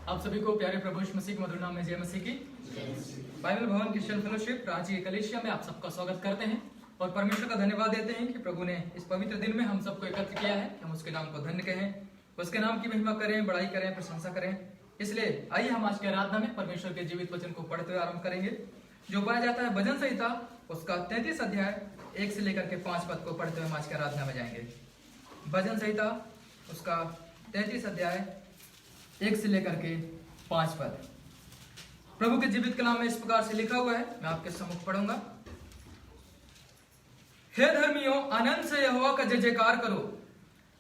आप सभी को प्यारे प्रभु यीशु मसीह के मधुर नाम में जय मसीह की। बाइबल भवन क्रिश्चियन फेलोशिप रांची कलीसिया में आप सबका स्वागत करते हैं और परमेश्वर का धन्यवाद देते हैं कि प्रभु ने इस पवित्र दिन में हम सबको एकत्र किया है कि हम उसके नाम को धन्य कहें, उसके नाम की महिमा करें, बड़ाई करें, प्रशंसा करें। इसलिए आइए हम आज की आराधना में परमेश्वर के जीवित वचन को पढ़ते हुए आरंभ करेंगे, जो पाया जाता है भजन संहिता उसका 33 अध्याय 1 से लेकर के 5 पद को पढ़ते हुए हम आज की आराधना में जाएंगे। भजन संहिता उसका 33 अध्याय 1 से लेकर के 5 पद प्रभु के जीवित कलाम में इस प्रकार से लिखा हुआ है, मैं आपके सम्मुख पढ़ूंगा। हे धर्मियों, आनंद से यहोवा का जय जयकार करो।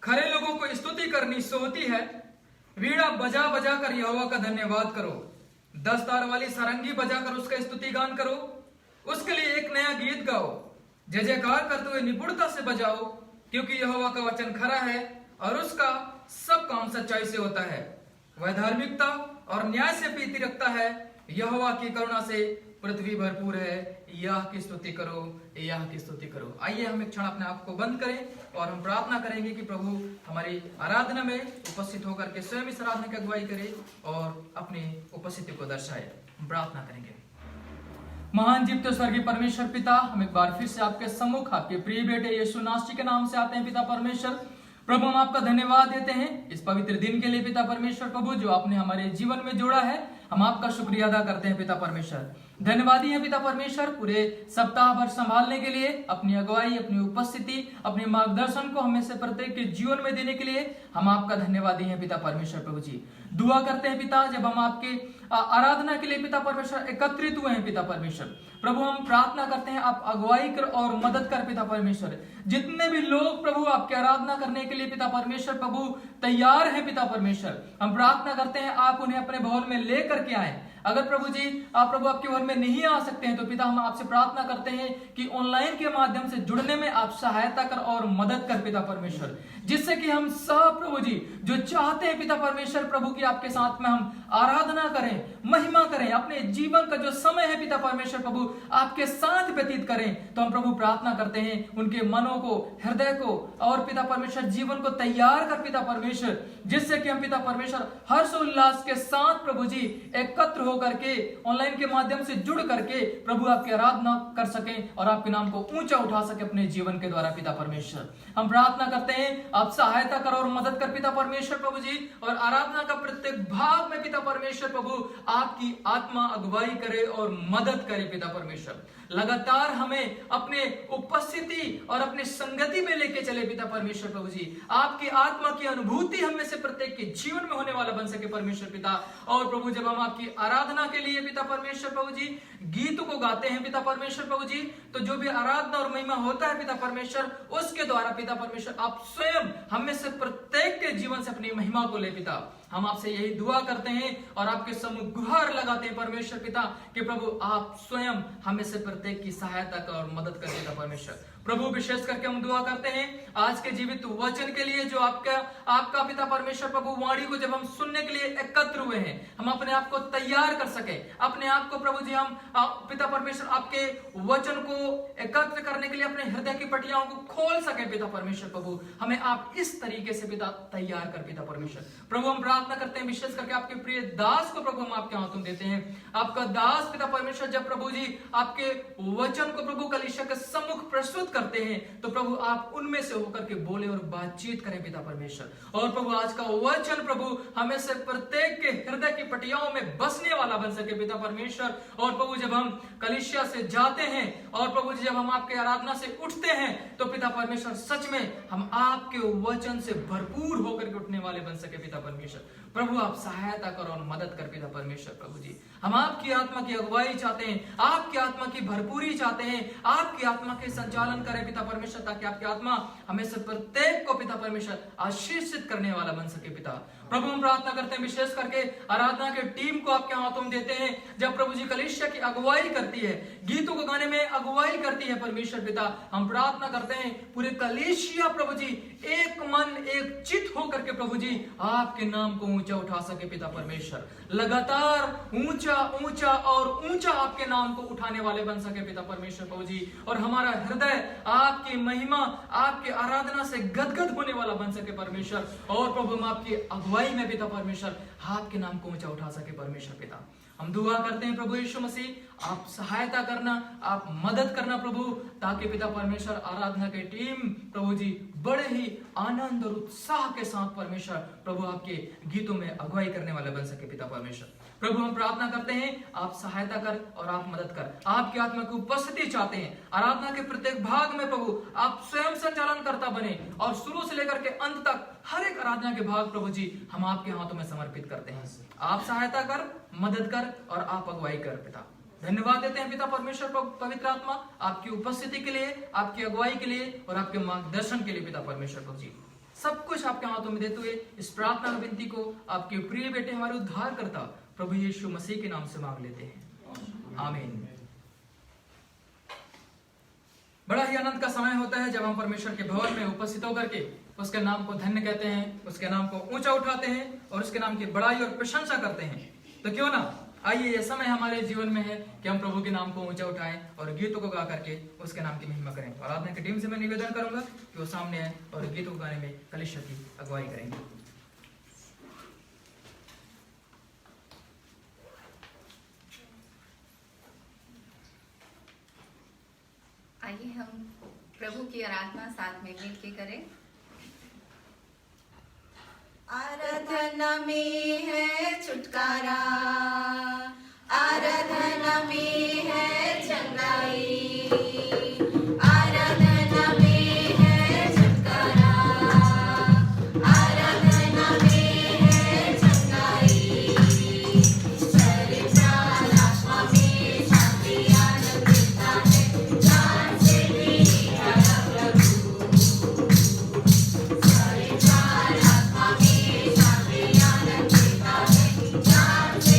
खरे लोगों को स्तुति करनी सोहती है। वीणा बजा बजा कर यहोवा का धन्यवाद करो। 10 तार वाली सारंगी बजा कर उसका स्तुति गान करो। उसके लिए एक नया गीत गाओ। जय जयकार करते हुए निपुणता से बजाओ, क्योंकि यहोवा का वचन खरा है और उसका सब काम सच्चाई से होता है। वह धार्मिकता और न्याय से प्रीति रखता है। यहोवा की करुणा से पृथ्वी भरपूर है। यह की स्तुति करो, यह की स्तुति करो। आइए हम एक क्षण अपने आप को बंद करें और हम प्रार्थना करेंगे कि प्रभु हमारी आराधना में उपस्थित होकर के स्वयं इस आराधना की अगुवाई करे और अपनी उपस्थिति को दर्शाए। हम प्रार्थना करेंगे। महान जीवित स्वर्गीय परमेश्वर पिता, हम एक बार फिर से आपके सम्मुख आपके प्रिय बेटे यीशु नासरी के नाम से आते हैं। पिता परमेश्वर प्रभु, हम आपका धन्यवाद देते हैं इस पवित्र दिन के लिए। पिता परमेश्वर प्रभु, जो आपने हमारे जीवन में जोड़ा है, हम आपका शुक्रिया अदा करते हैं। पिता परमेश्वर धन्यवादी है पिता परमेश्वर, पूरे सप्ताह भर संभालने के लिए, अपनी अगुवाई, अपनी उपस्थिति, अपने मार्गदर्शन को हमें से प्रत्येक के जीवन में देने के लिए हम आपका धन्यवादी हैं। पिता परमेश्वर प्रभु जी, दुआ करते हैं पिता, जब हम आपके आराधना के लिए पिता परमेश्वर एकत्रित हुए हैं पिता परमेश्वर प्रभु, हम प्रार्थना करते हैं आप अगुवाई कर और मदद कर पिता परमेश्वर। जितने भी लोग प्रभु आपकी आराधना करने के लिए पिता परमेश्वर प्रभु तैयार हैं पिता परमेश्वर, हम प्रार्थना करते हैं आप उन्हें अपने भवन में लेकर के आए। अगर प्रभु जी आप प्रभु आपके भवन में नहीं आ सकते हैं तो पिता हम आपसे प्रार्थना करते हैं कि ऑनलाइन के माध्यम से जुड़ने में आप सहायता कर और मदद कर पिता परमेश्वर, जिससे कि हम सब प्रभु जी जो चाहते हैं पिता परमेश्वर प्रभु की आपके साथ में हम आराधना करें, महिमा करें, अपने जीवन का जो समय है पिता परमेश्वर प्रभु आपके साथ व्यतीत करें। तो हम प्रभु प्रार्थना करते हैं उनके मनों को, हृदय को और पिता परमेश्वर जीवन को तैयार कर पिता परमेश्वर, जिससे कि हम पिता परमेश्वर हर्ष उल्लास के साथ प्रभु जी एकत्र होकर के ऑनलाइन के माध्यम से जुड़ करके प्रभु आपकी आराधना कर सकें और आपके नाम को ऊंचा उठा सके अपने जीवन के द्वारा। पिता परमेश्वर हम प्रार्थना करते हैं आप सहायता कर और मदद कर पिता परमेश्वर प्रभु जी, और आराधना का प्रत्येक भाग में पिता परमेश्वर प्रभु आपकी आत्मा अगुवाई करे और मदद करे पिता परमेश्वर। लगातार हमें अपने उपस्थिति और अपने संगति में लेके चले पिता परमेश्वर प्रभु जी, आपकी आत्मा की अनुभूति हमें से प्रत्येक के जीवन में होने वाला बन सके परमेश्वर पिता। और प्रभु जब हम आपकी आराधना के लिए पिता परमेश्वर प्रभु जी गीत को गाते हैं पिता परमेश्वर प्रभु जी, तो जो भी आराधना और महिमा होता है पिता परमेश्वर उसके द्वारा पिता परमेश्वर आप स्वयं हमें से प्रत्येक के जीवन से अपनी महिमा को ले पिता। हम आपसे यही दुआ करते हैं और आपके सम्मुख गुहार लगाते हैं परमेश्वर पिता कि प्रभु आप स्वयं हमें से प्रत्येक की सहायता कर और मदद कर पिता परमेश्वर प्रभु। विशेष करके हम दुआ करते हैं आज के जीवित वचन के लिए, जो आपका पिता परमेश्वर प्रभु वाणी को जब हम सुनने के लिए एकत्र हुए हैं, हम अपने आप को तैयार कर सके, अपने आप को प्रभु जी हम पिता परमेश्वर आपके वचन को एकत्र करने के लिए अपने हृदय की पटियाओं को खोल सके पिता परमेश्वर प्रभु। हमें आप इस तरीके से पिता तैयार कर पिता परमेश्वर प्रभु। हम प्रार्थना करते हैं विशेष करके आपके प्रिय दास को प्रभु हम आपके हाथों देते हैं। आपका दास पिता परमेश्वर जब प्रभु जी आपके वचन को प्रभु कलीसिया के सम्मुख प्रस्तुत करते हैं तो प्रभु आप उनमें से होकर के बोले और बातचीत करें पिता परमेश्वर। और प्रभु आज का वचन प्रभु हमें से प्रत्येक के हृदय की पटियाओं में बसने वाला बन सके पिता परमेश्वर। और प्रभु जब हम कलीसिया से जाते हैं और प्रभु जी जब हम आपके आराधना से उठते हैं तो पिता परमेश्वर सच में हम आपके वचन से भरपूर होकर के उठने वाले बन सके पिता परमेश्वर प्रभु। आप सहायता करो और मदद कर पिता परमेश्वर प्रभु जी। हम आपकी आत्मा की अगुवाई चाहते हैं, आपकी आत्मा की भरपूरी चाहते हैं, आपकी आत्मा के संचालन करें पिता परमेश्वर, ताकि आपकी आत्मा हमें से प्रत्येक को पिता परमेश्वर आशीषित करने वाला बन सके पिता प्रभु। हम प्रार्थना करते हैं विशेष करके आराधना के टीम को आपके हाथों में देते हैं। जब प्रभु जी कलीसिया की अगुवाई करती है, गीतों को गाने में अगुवाई करती है परमेश्वर पिता, हम प्रार्थना करते हैं पूरे कलीसिया प्रभु जी एक मन एक चित होकर के प्रभु जी आपके नाम को ऊंचा उठा सके पिता परमेश्वर। लगातार ऊंचा ऊंचा और ऊंचा आपके नाम को उठाने वाले बन सके पिता परमेश्वर प्रभु जी। और हमारा हृदय आपकी महिमा, आपकी आराधना से गदगद होने वाला बन सके परमेश्वर। और प्रभु हम आपकी अगुवाई में पिता परमेश्वर आपके नाम को ऊंचा उठा सके परमेश्वर पिता। हम दुआ करते हैं प्रभु यीशु मसीह, आप सहायता करना, आप मदद करना प्रभु, ताकि पिता परमेश्वर आराधना की टीम प्रभु जी बड़े ही आनंद और उत्साह के साथ परमेश्वर प्रभु आपके गीतों में अगुवाई करने वाले बन सके पिता परमेश्वर। प्रभु हम प्रार्थना करते हैं, आप सहायता कर और आप मदद कर, आपकी आत्मा की उपस्थिति चाहते हैं आराधना के प्रत्येक भाग में प्रभु, आप स्वयं संचालन करता बने और शुरू से लेकर के अंत तक हर एक आराधना के भाग प्रभु जी हम आपके हाथों में समर्पित करते हैं। आप सहायता कर, मदद कर और आप अगुवाई कर पिता। धन्यवाद देते हैं पिता परमेश्वर पवित्र आत्मा आपकी उपस्थिति के लिए, आपकी अगुवाई के लिए और आपके मार्गदर्शन के लिए पिता परमेश्वर प्रभु जी। सब कुछ आपके हाथों में देते हुए इस प्रार्थना विनती को आपके प्रिय बेटे हमारे उद्धार करता प्रभु यीशु मसीह के नाम से मांग लेते हैं, आमीन। बड़ा ही आनंद का समय होता है जब हम परमेश्वर के भवन में उपस्थित होकर के उसके नाम को धन्य कहते हैं, उसके नाम को ऊंचा उठाते हैं और उसके नाम की बड़ाई और प्रशंसा करते हैं। तो क्यों ना आइए ये समय हमारे जीवन में है कि हम प्रभु के नाम को ऊंचा उठाएं और गीतों को गा करके उसके नाम की महिमा करें। और आराधना की टीम से मैं निवेदन करूंगा कि वो सामने आए और गीतों को गाने में कलीसिया की अगुवाई करेंगे। आइए हम प्रभु की आराधना साथ में मिल के करें। आराधना में है छुटकारा, आराधना में है चंगाई, आराधना में है छुटकारा, आराधना में है चंगाई, शरीर प्राण आत्मा में शांति आनंद मिलता है, जान से भी प्यारा प्रभु। शरीर प्राण आत्मा में शांति आनंद मिलता है, जान से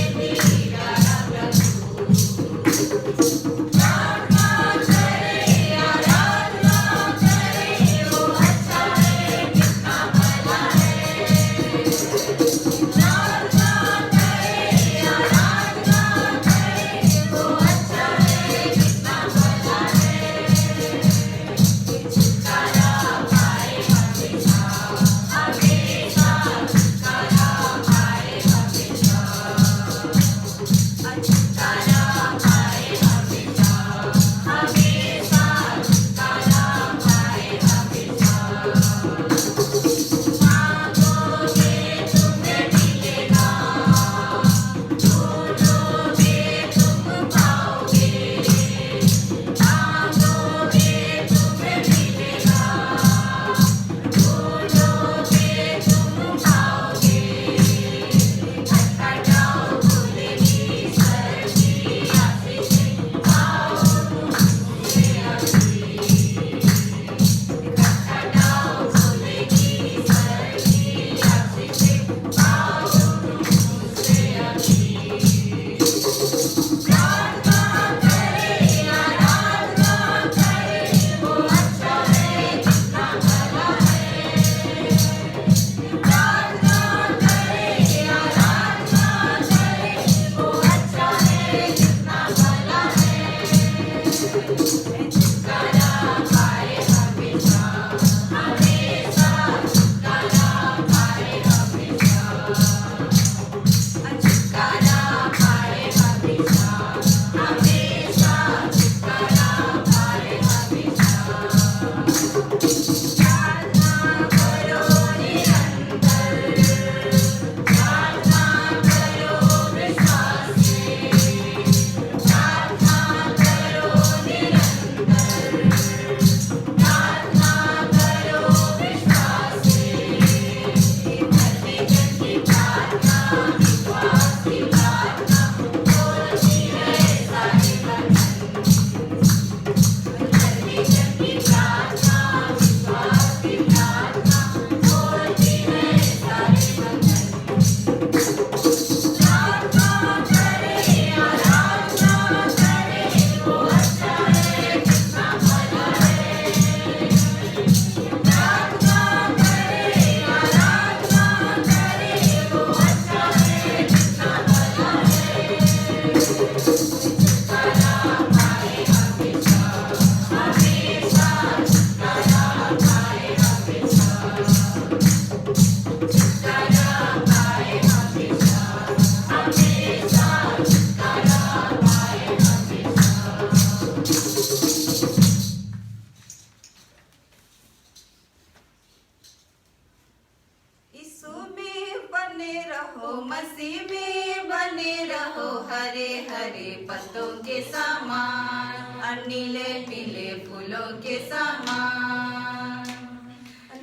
बने रहो मसीह में बने रहो हरे हरे पत्तों के समान और नीले पीले फूलों के समान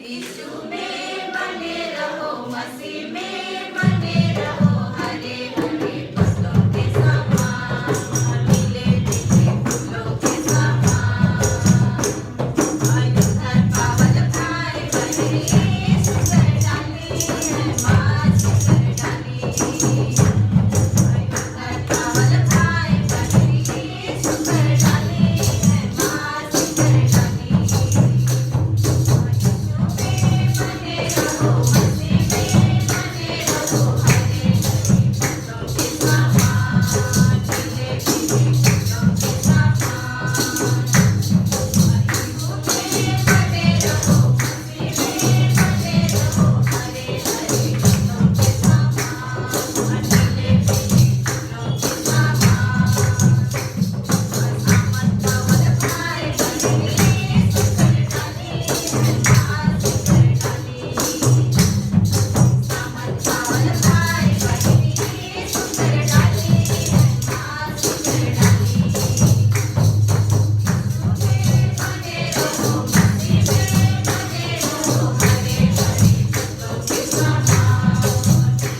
यीशु में बने रहो मसीह में बने रहो हरे हरे पत्तों के समान और नीले पीले फूलों के समान आयुधर पावल भाई बने सुंदर डाली है माँ सुंदर डाली आयुधर पावल भाई बने सुंदर डाली है माँ सुंदर डाली बने रहो मसीह में बने रहो हरे हरे पत्तों के समान नीले पीले फूलों के समान बने रहो मसीह में बने रहो हरे हरे पत्तों के समान नीले पीले फूलों के समान सामत पावल भाई बने सुंदर डाली है माँ सुंदर डाली सामत पावल भाई बने सुंदर डाली है माँ सुंदर डाली बने रहो मसीह में बने रहो हरे हरे पत्तों के समान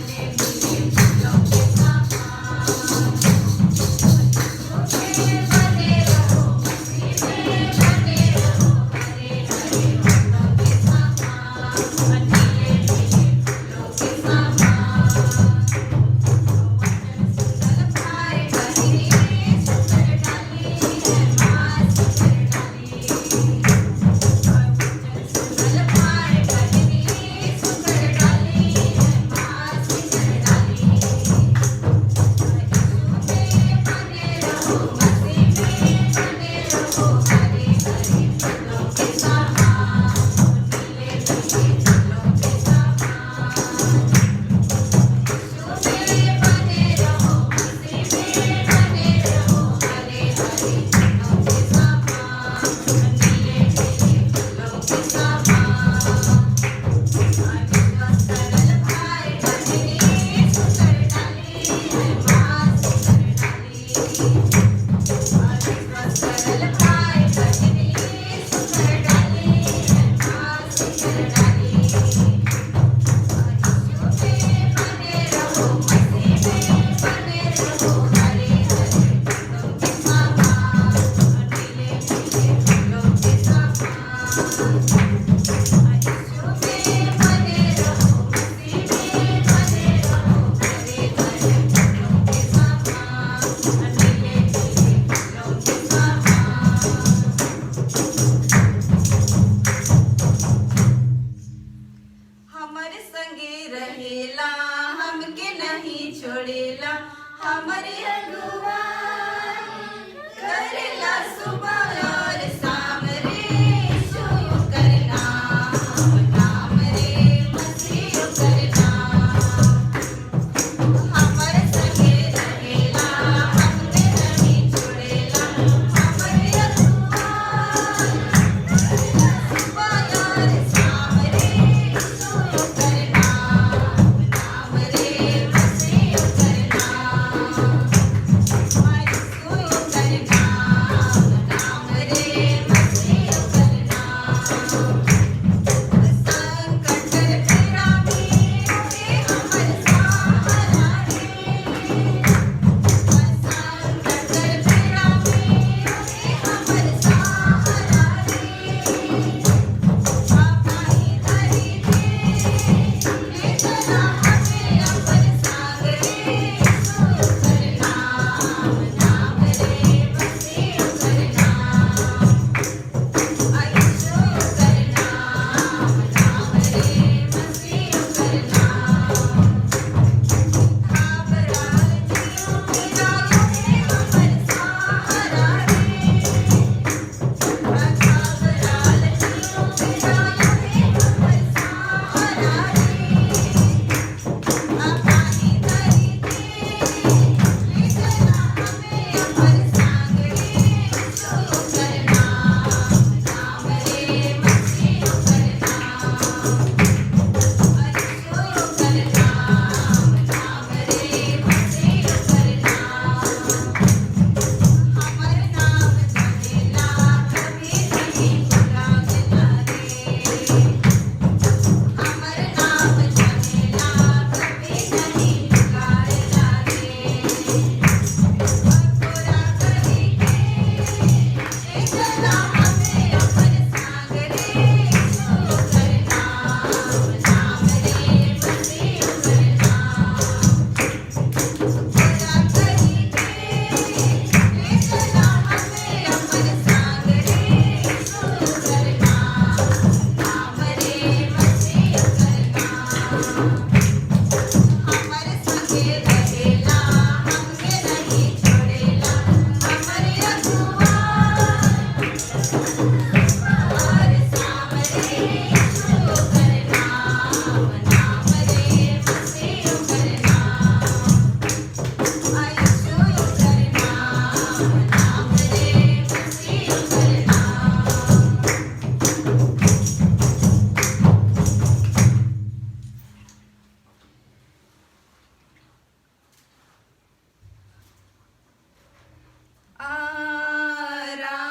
नीले पीले फूलों के समान बने रहो मसीह में बने रहो हरे हरे पत्तों के समान नीले पीले फूलों के समान सुंदर भाई बने सुंदर डाली है माँ सुंदर डाली सुंदर भाई बने सुंदर डाली है माँ सुंदर डाली बने रहो मसीह में बने रहो हरे हरे पत्तों के समान नीले पीले फूलों के समान बने रहो मसीह में बने रहो हरे हरे पत्तों के समान नीले पीले फूलों के समान सरल भाई बने सुंदर डाली है माँ सुंदर डाली सरल भाई बने सुंदर डाली है माँ सुंदर डाली बने रहो मसीह में बने रहो हरे हरे पत्तों के समान नीले पीले फूलों के समान बने रहो मसीह में बने रहो हरे हरे पत्तों के समान नीले पीले फूलों के समान हमरे संगे रहेला हमके नहीं छोड़ेला हमरे अगुआ करेला सुबह और शाम रे सो करना नाम रे मसीह करना हमरे संगे रहेला हमके नहीं छोड़ेला हमरे अगुआ सुबह और शाम रे सो करना नाम रे मसीह करना हमारे संगे रहेला हमके नहीं छोड़ेला हमारे अगुआ और सामरे यीशु करना नाम रे मसीह करना यीशु करना नाम रे मसीह करना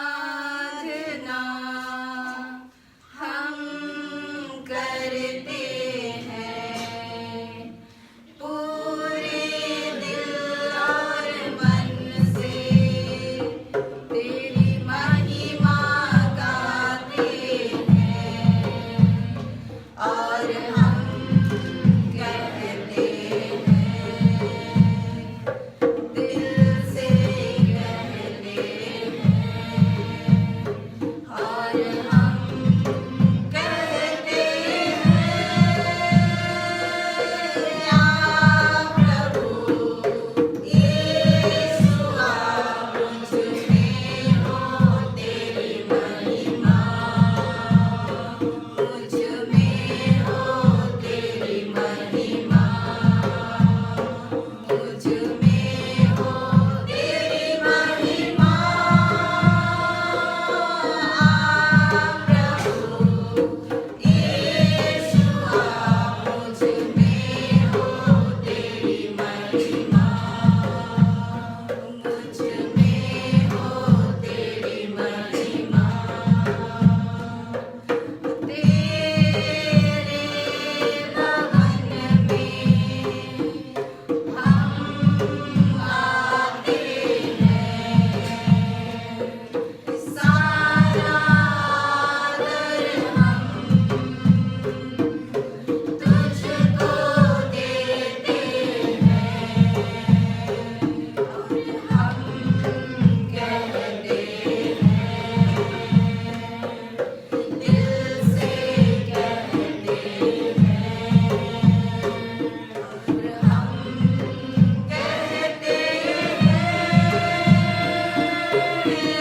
आराधना हम करते हैं पूरे दिल और मन से तेरी महिमा गाते हैं और हम कहते हैं दिल से कहते हैं और हम कहते हैं आ प्रभु यीशु मुझ में हो तेरी महिमा मुझ में हो तेरी महिमा मुझ में हो तेरी महिमा प्रभु यीशु मुझ में हो तेरी महिमा मुझ में हो तेरी महिमा तेरे भवन में हम आते हैं सारा आदर हम तुझको देते हैं और हम कहते हैं दिल से कहते हैं और हम कहते हैं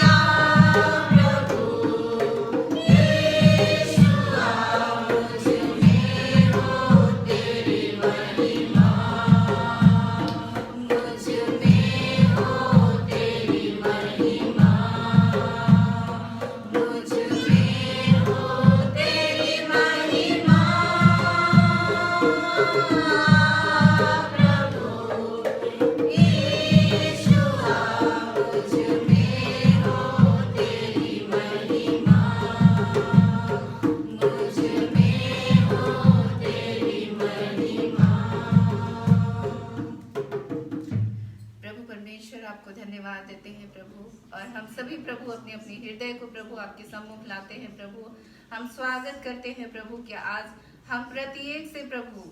आ प्रभु यीशु मुझ में हो तेरी महिमा मुझ में हो तेरी महिमा मुझ में हो तेरी महिमा प्रभु यीशु मुझ में हो तेरी महिमा मुझ में हो तेरी महिमा प्रभु परमेश्वर आपको धन्यवाद देते हैं प्रभु और हम सभी प्रभु अपने अपने हृदय को प्रभु आपके सम्मुख लाते हैं प्रभु हम स्वागत करते हैं प्रभु कि आज हम प्रत्येक से प्रभु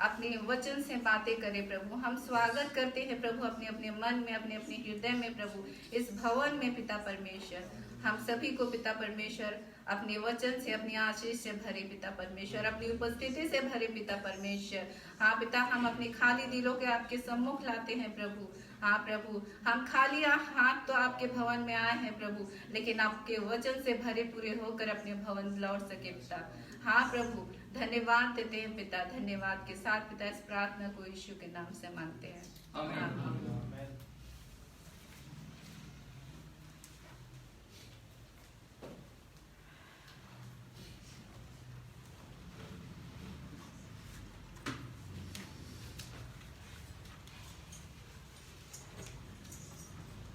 अपने वचन से बातें करें प्रभु हम स्वागत करते हैं प्रभु अपने अपने मन में अपने अपने हृदय में प्रभु इस भवन में पिता परमेश्वर हम सभी को पिता परमेश्वर अपने वचन से अपनी आशीष से भरे पिता परमेश्वर अपनी उपस्थिति से भरे पिता परमेश्वर हाँ पिता हम अपने खाली दिलों के आपके सम्मुख लाते हैं प्रभु हाँ प्रभु हम खाली हाथ तो आपके भवन में आए हैं प्रभु लेकिन आपके वचन से भरे पूरे होकर अपने भवन लौट सके पिता हाँ प्रभु धन्यवाद देते हैं पिता धन्यवाद के साथ पिता इस प्रार्थना को यीशु के नाम से मांगते हैं आमीन।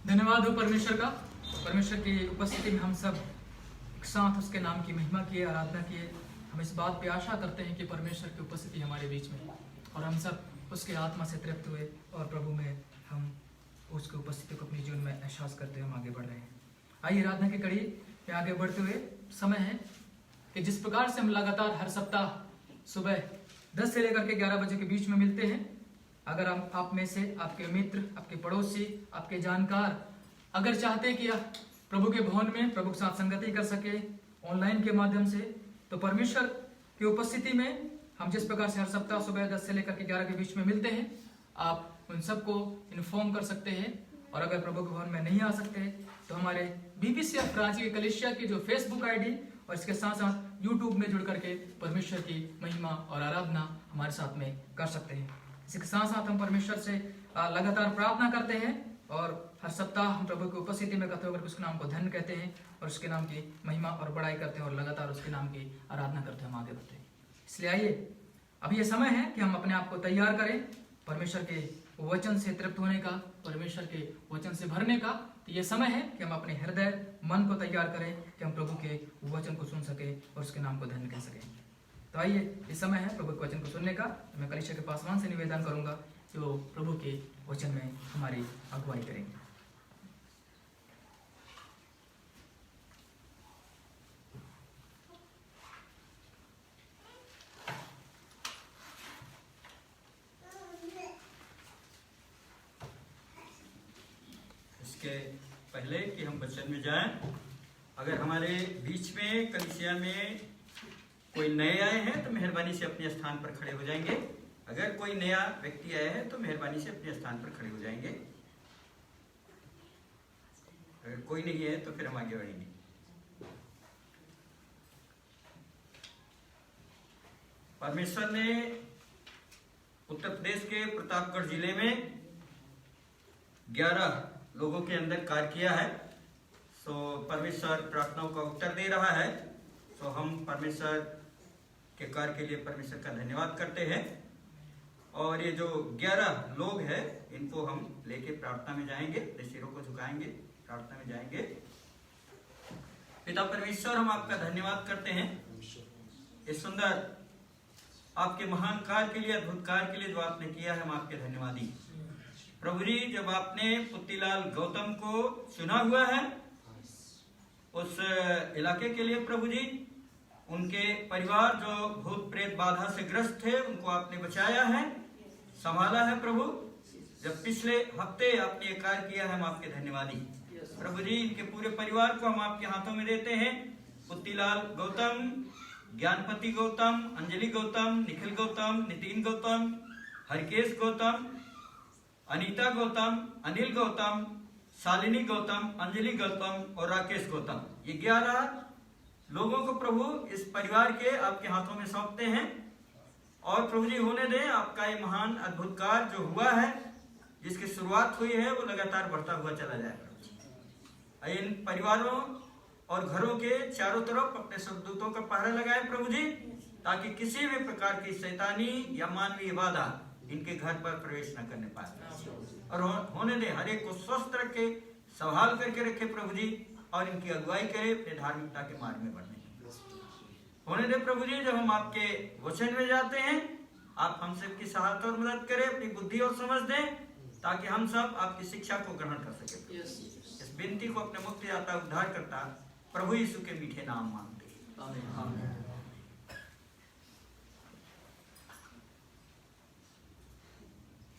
धन्यवाद हो परमेश्वर का। परमेश्वर की उपस्थिति में हम सब एक साथ उसके नाम की महिमा किए, आराधना किए। हम इस बात पे आशा करते हैं कि परमेश्वर की उपस्थिति हमारे बीच में और हम सब उसके आत्मा से तृप्त हुए और प्रभु में हम उसकी उपस्थिति को अपने जीवन में एहसास करते हुए हम आगे बढ़ रहे हैं। आइए आराधना की कड़ी में आगे बढ़ते हुए समय है कि जिस प्रकार से हम लगातार हर सप्ताह सुबह 10 से लेकर के 11 बजे के बीच में मिलते हैं। अगर हम आप में से आपके मित्र, आपके पड़ोसी, आपके जानकार अगर चाहते हैं कि आप प्रभु के भवन में प्रभु के साथ संगति कर सके ऑनलाइन के माध्यम से, तो परमेश्वर की उपस्थिति में हम जिस प्रकार से हर सप्ताह सुबह 10 से लेकर के 11 के बीच में मिलते हैं, आप उन सबको इन्फॉर्म कर सकते हैं। और अगर प्रभु के भवन में नहीं आ सकते तो हमारे BPCF रांची की कलीसिया की जो फेसबुक आईडी और इसके साथ साथ यूट्यूब में जुड़ करके परमेश्वर की महिमा और आराधना हमारे साथ में कर सकते हैं। इसके साथ साथ हम परमेश्वर से लगातार प्रार्थना करते हैं और हर सप्ताह हम प्रभु की उपस्थिति में कहते होकर उसके नाम को धन्य कहते हैं और उसके नाम की महिमा और बड़ाई करते हैं और लगातार उसके नाम की आराधना करते हैं, हम आगे बढ़ते हैं। इसलिए आइए, अभी ये समय है कि हम अपने आप को तैयार करें परमेश्वर के वचन से तृप्त होने का, परमेश्वर के वचन से भरने का। तो ये समय है कि हम अपने हृदय मन को तैयार करें कि हम प्रभु के वचन को सुन सके और उसके नाम को धन्य कह सकें। तो आइए, ये समय है प्रभु के वचन को सुनने का। मैं कलीसिया के पासवान से निवेदन करूंगा जो प्रभु के वचन में हमारी अगुवाई करेंगे। इसके पहले कि हम वचन में जाएं, अगर हमारे बीच में कलीसिया में कोई नए आए हैं तो मेहरबानी से अपने स्थान पर खड़े हो जाएंगे। अगर कोई नया व्यक्ति आया है तो मेहरबानी से अपने स्थान पर खड़े हो जाएंगे। अगर कोई नहीं है तो फिर हम आगे बढ़ेंगे। परमेश्वर ने उत्तर प्रदेश के प्रतापगढ़ जिले में 11 लोगों के अंदर कार्य किया है। सो परमेश्वर प्रार्थनाओं का उत्तर दे रहा है। सो हम परमेश्वर के कार्य के लिए परमेश्वर का धन्यवाद करते हैं। और ये जो 11 लोग हैं इनको हम लेके प्रार्थना में जाएंगे, अपने सिरों को झुकाएंगे, प्रार्थना में जाएंगे। पिता परमेश्वर, हम आपका धन्यवाद करते हैं इस सुंदर आपके महान कार्य के लिए, अद्भुत कार्य के लिए जो आपने किया है। हम आपके धन्यवादी प्रभु जी, जब आपने पुत्तीलाल गौतम को चुना हुआ है उस इलाके के लिए प्रभु जी, उनके परिवार जो भूत प्रेत बाधा से ग्रस्त थे उनको आपने बचाया है, संभाला है प्रभु। जब पिछले हफ्ते आपने ये कार्य किया है, हम आपके धन्यवादी प्रभु जी। इनके पूरे परिवार को हम आपके हाथों में देते हैं। पुत्तीलाल गौतम, ज्ञानपति गौतम, अंजलि गौतम, निखिल गौतम, नितिन गौतम, हरकेश गौतम, अनीता गौतम, अनिल गौतम, शालिनी गौतम, अंजलि गौतम और राकेश गौतम, ये 11 लोगों को प्रभु इस परिवार के आपके हाथों में सौंपते हैं। और प्रभु जी, होने दें आपका ये महान अद्भुत कार्य जो हुआ है, जिसकी शुरुआत हुई है, वो लगातार बढ़ता हुआ चला जाए प्रभु जी। इन परिवारों और घरों के चारों तरफ अपने स्वर्गदूतों का पहरा लगाए प्रभु जी, ताकि किसी भी प्रकार की शैतानी या मानवीय बाधा इनके घर पर प्रवेश न करने पाए। और होने दे हर एक को स्वस्थ रखे, संभाल करके रखे प्रभु जी, और इनकी अगुवाई करे अपने धार्मिकता के मार्ग में बढ़ने। होने दे प्रभु जी, जब हम आपके वचन में जाते हैं, आप हम सबकी सहायता और मदद करें, अपनी बुद्धि और समझ दें, ताकि हम सब आपकी शिक्षा को ग्रहण कर सके। इस विनती को अपने मुक्तिदाता उद्धार करता प्रभु यीशु के मीठे नाम मांगते हैं।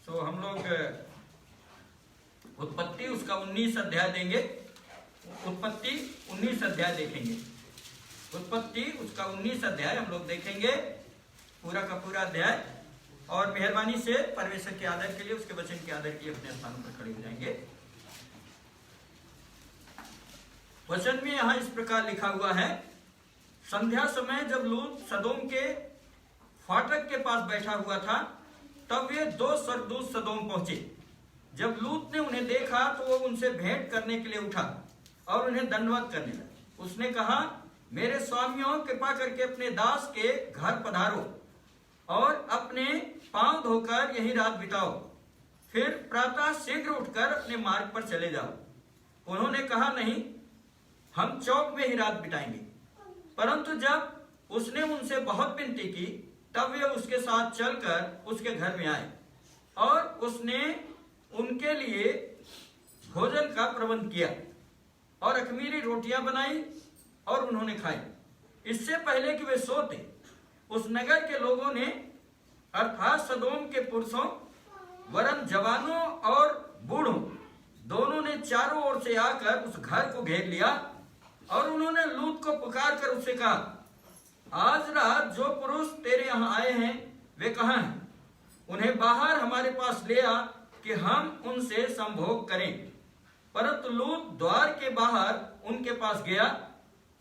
तो हम लोग उत्पत्ति उसका 19 अध्याय देंगे। उत्पत्ति 19 अध्याय देखेंगे। उत्पत्ति उसका 19 अध्याय हम लोग देखेंगे, पूरा का पूरा अध्याय। और मेहरबानी से परमेश्वर के आदर के लिए, उसके वचन के आदर के लिए अपने स्थान पर खड़े हो जाएंगे। वचन में यहां इस प्रकार लिखा हुआ है, संध्या समय जब लूत सदोम के फाटक के पास बैठा हुआ था, तब वे 2 स्वर्गदूत सदोम पहुंचे। जब लूत ने उन्हें देखा तो वो उनसे भेंट करने के लिए उठा और उन्हें दंडवत करने लगा। उसने कहा, मेरे स्वामियों, कृपा करके अपने दास के घर पधारो और अपने पांव धोकर यहीं रात बिताओ, फिर प्रातः शीघ्र उठकर अपने मार्ग पर चले जाओ। उन्होंने कहा, नहीं, हम चौक में ही रात बिताएंगे। परंतु जब उसने उनसे बहुत विनती की, तब वे उसके साथ चलकर उसके घर में आए और उसने उनके लिए भोजन का प्रबंध किया और अखमीरी रोटियां बनाई और उन्होंने खाई। इससे पहले कि वे सोते, उस नगर के लोगों ने, अर्थात सदोम के पुरुषों वरन जवानों और बूढ़ों दोनों ने चारों ओर से आकर उस घर को घेर लिया और उन्होंने लूत को पुकार कर उससे कहा, आज रात जो पुरुष तेरे यहाँ आए हैं वे कहाँ हैं? उन्हें बाहर हमारे पास ले आ कि हम उनसे संभोग करें। परंतु लूत द्वार के बाहर उनके पास गया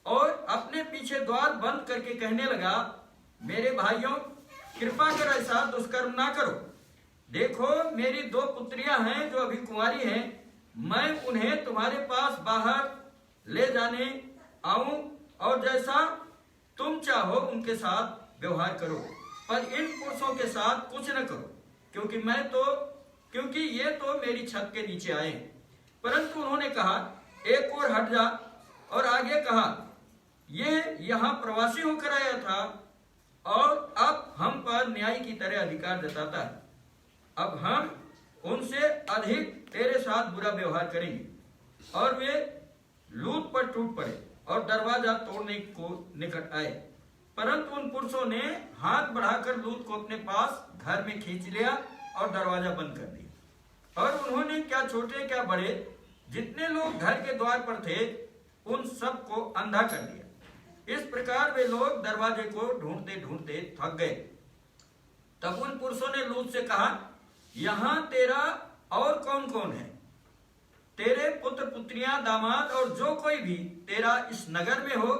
और अपने पीछे द्वार बंद करके कहने लगा, मेरे भाइयों, कृपा कर ऐसा दुष्कर्म ना करो। देखो, मेरी 2 पुत्रियां हैं जो अभी कुंवारी हैं। मैं उन्हें तुम्हारे पास बाहर ले जाने आऊं और जैसा तुम चाहो उनके साथ व्यवहार करो, पर इन पुरुषों के साथ कुछ न करो, क्योंकि ये तो मेरी छत के नीचे आए। परंतु उन्होंने कहा, एक और हट जा। और आगे कहा, ये यहाँ प्रवासी होकर आया था और अब हम पर न्याय की तरह अधिकार जताता है। अब हम उनसे अधिक तेरे साथ बुरा व्यवहार करेंगे। और वे लूत पर टूट पड़े और दरवाजा तोड़ने को निकट आए। परंतु उन पुरुषों ने हाथ बढ़ाकर लूत को अपने पास घर में खींच लिया और दरवाजा बंद कर दिया। और उन्होंने क्या छोटे क्या बड़े जितने लोग घर के द्वार पर थे उन सब को अंधा कर दिया। इस प्रकार वे लोग दरवाजे को ढूंढते ढूंढते थक गए। तब उन पुरुषों ने लूत से कहा, यहाँ तेरा और कौन कौन है? तेरे पुत्र पुत्रियां, दामाद और जो कोई भी तेरा इस नगर में हो,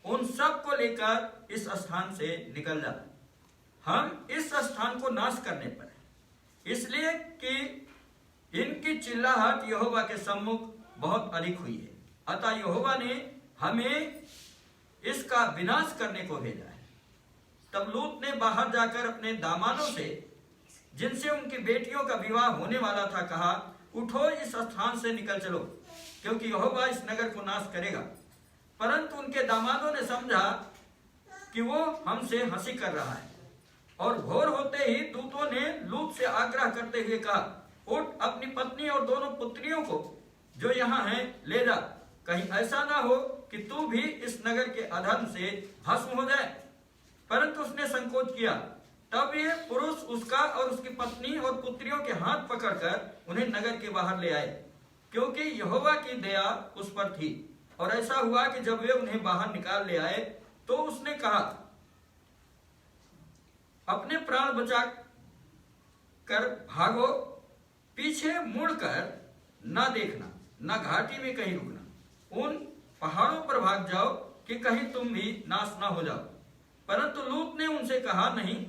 उन सब को लेकर इस स्थान से निकल जा। हम इस स्थान को नाश करने पर है, इसलिए कि इनकी चिल्लाहट यहोवा के सम्मुख बहुत अधिक हुई है। अतः यहोवा ने हमें इसका विनाश करने को भेजा है। तब लूत ने बाहर जाकर अपने दामादों से, जिनसे उनकी बेटियों का विवाह होने वाला था, कहा, उठो, इस स्थान से निकल चलो, क्योंकि यहोवा इस नगर को नाश करेगा। परंतु उनके दामादों ने समझा कि वो हमसे हंसी कर रहा है। और भोर होते ही दूतों ने लूत से आग्रह करते हुए कहा, उठ, अपनी पत्नी और दोनों पुत्रियों को जो यहाँ हैं ले जा। कहीं ऐसा ना हो कि तू भी इस नगर के अधर्म से भस्म हो जाए। परंतु उसने संकोच किया। तब ये पुरुष उसका और उसकी पत्नी और पुत्रियों के हाथ पकड़कर उन्हें नगर के बाहर ले आए, क्योंकि यहोवा की दया उस पर थी। और ऐसा हुआ कि जब वे उन्हें बाहर निकाल ले आए तो उसने कहा, अपने प्राण बचा कर भागो, पीछे मुड़कर न देखना, न घाटी में कहीं रुकना। उन पहाड़ों पर भाग जाओ कि कहीं तुम भी नाश ना हो जाओ। परंतु लूत ने उनसे कहा, नहीं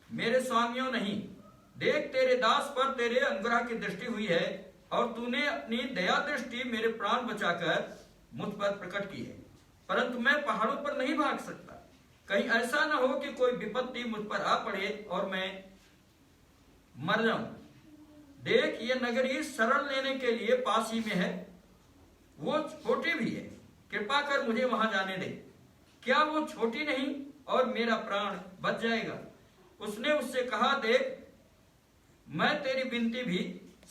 मेरे स्वामियों, नहीं। देख, तेरे दास पर तेरे अनुग्रह की दृष्टि हुई है और तूने अपनी दया दृष्टि मेरे प्राण बचाकर मुझ पर प्रकट की है। परंतु मैं पहाड़ों पर नहीं भाग सकता, कहीं ऐसा न हो कि कोई विपत्ति मुझ पर आ पड़े और मैं मर जाऊं। देख, ये नगरी शरण लेने के लिए पास ही में है, वो छोटी भी है, कृपा कर मुझे वहां जाने दे। क्या वो छोटी नहीं और मेरा प्राण बच जाएगा? उसने उससे कहा, देख, मैं तेरी विनती भी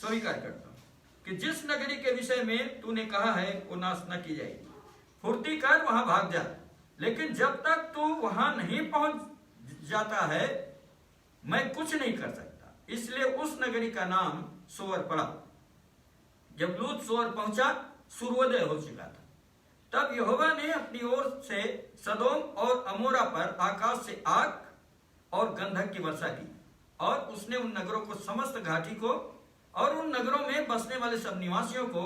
स्वीकार करता हूं कि जिस नगरी के विषय में तूने कहा है वो नाश न की जाएगी। फुर्ती कर, वहां भाग जा, लेकिन जब तक तू वहां नहीं पहुंच जाता है मैं कुछ नहीं कर सकता। इसलिए उस नगरी का नाम सोअर पड़ा। जब लूत सोअर पहुंचा, सूर्योदय हो चुका था। तब यहोवा ने अपनी ओर से सदोम और अमोरा पर आकाश से आग और गंधक की वर्षा की, और उसने उन नगरों को, समस्त घाटी को और उन नगरों में बसने वाले सब निवासियों को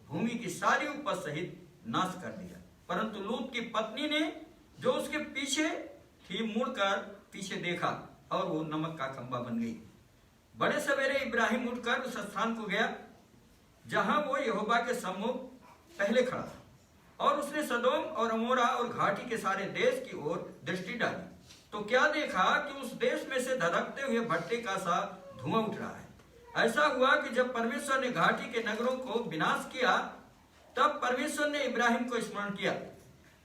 भूमि की सारी उपज सहित नाश कर दिया। परंतु लूत की पत्नी ने, जो उसके पीछे थी, मुड़कर पीछे देखा और वो नमक का खंबा बन गई। बड़े सवेरे इब्राहिम उठकर उस स्थान को गया जहां वो यहोवा के सम्मुख पहले खड़ा था, और उसने सदोम और अमोरा और घाटी के सारे देश की ओर दृष्टि डाली। तो क्या देखा कि उस देश में से धधकते हुए भट्टे का सा धुआं उठ रहा है। ऐसा हुआ कि जब परमेश्वर ने घाटी के नगरों को विनाश किया, तब परमेश्वर ने इब्राहिम को स्मरण किया,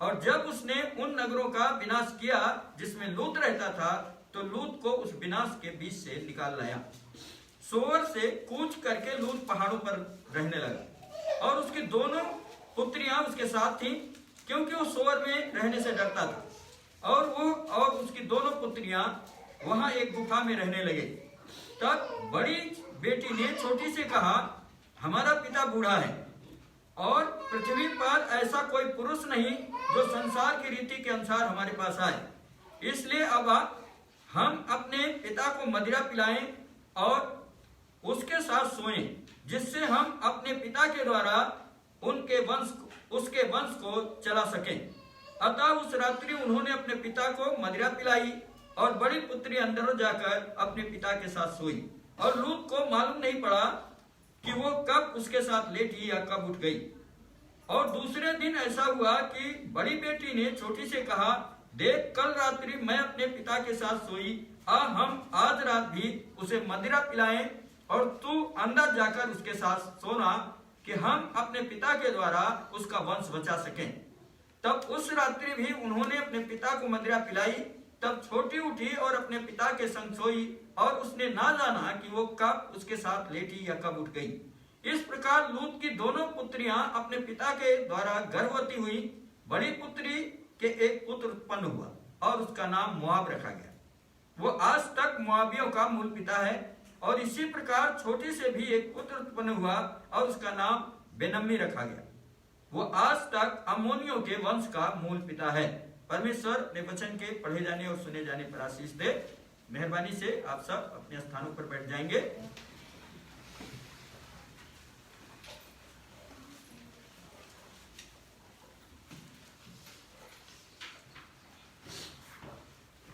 और जब उसने उन नगरों का विनाश किया जिसमें लूत रहता था, तो लूत को उस विनाश के बीच से निकाल लाया। सोअर से कूच करके लूत पहाड़ों पर रहने लगा, और उसकी दोनों पुत्रियां उसके साथ थीं, क्योंकि वो सोअर में रहने से डरता था। और वो और उसकी दोनों पुत्रियां वहां एक गुफा में रहने लगे। तब बड़ी बेटी ने छोटी से कहा, हमारा पिता बूढ़ा है और पृथ्वी पर ऐसा कोई पुरुष नहीं जो संसार की रीति के अनुसार हमारे पास आए। इसलिए अब हम अपने पिता को मदिरा पिलाएं और उसके साथ सोएं, जिससे हम अपने पिता के द्वारा उसके वंश को चला सकें। अतः उस रात्रि उन्होंने अपने पिता को मदिरा पिलाई और बड़ी पुत्री अंदर जाकर अपने पिता के साथ सोई, और लूत को मालूम नहीं पड़ा कि वो कब उसके साथ लेटी या कब उठ गई। और दूसरे दिन ऐसा हुआ कि बड़ी बेटी ने छोटी से कहा, देख, कल रात्रि मैं अपने पिता के साथ सोई, हम आज रात भी उसे मदिरा पिलाएं और तू अंदर जाकर उसके साथ सोना, कि हम अपने पिता के द्वारा उसका वंश बचा सकें। तब उस रात्रि भी उन्होंने अपने पिता को मदिरा पिलाई। तब छोटी उठी और अपने पिता के संग सोई, और उसने ना जाना कि वो कब उसके साथ लेटी या कब उठ गई। इस प्रकार लूत की दोनों पुत्रियां अपने पिता के द्वारा गर्भवती हुई। बड़ी पुत्री के एक पुत्र उत्पन्न हुआ और उसका नाम मोआब रखा गया। वो आज तक मोआबियों का मूल पिता है। और इसी प्रकार छोटी से भी एक पुत्र उत्पन्न हुआ और उसका नाम बेनम्मी रखा गया। वो आज तक अम्मोनियों के वंश का मूल पिता है। परमेश्वर अपने वचन के पढ़े जाने और सुने जाने पर आशीष दे। मेहरबानी से आप सब अपने स्थानों पर बैठ जाएंगे।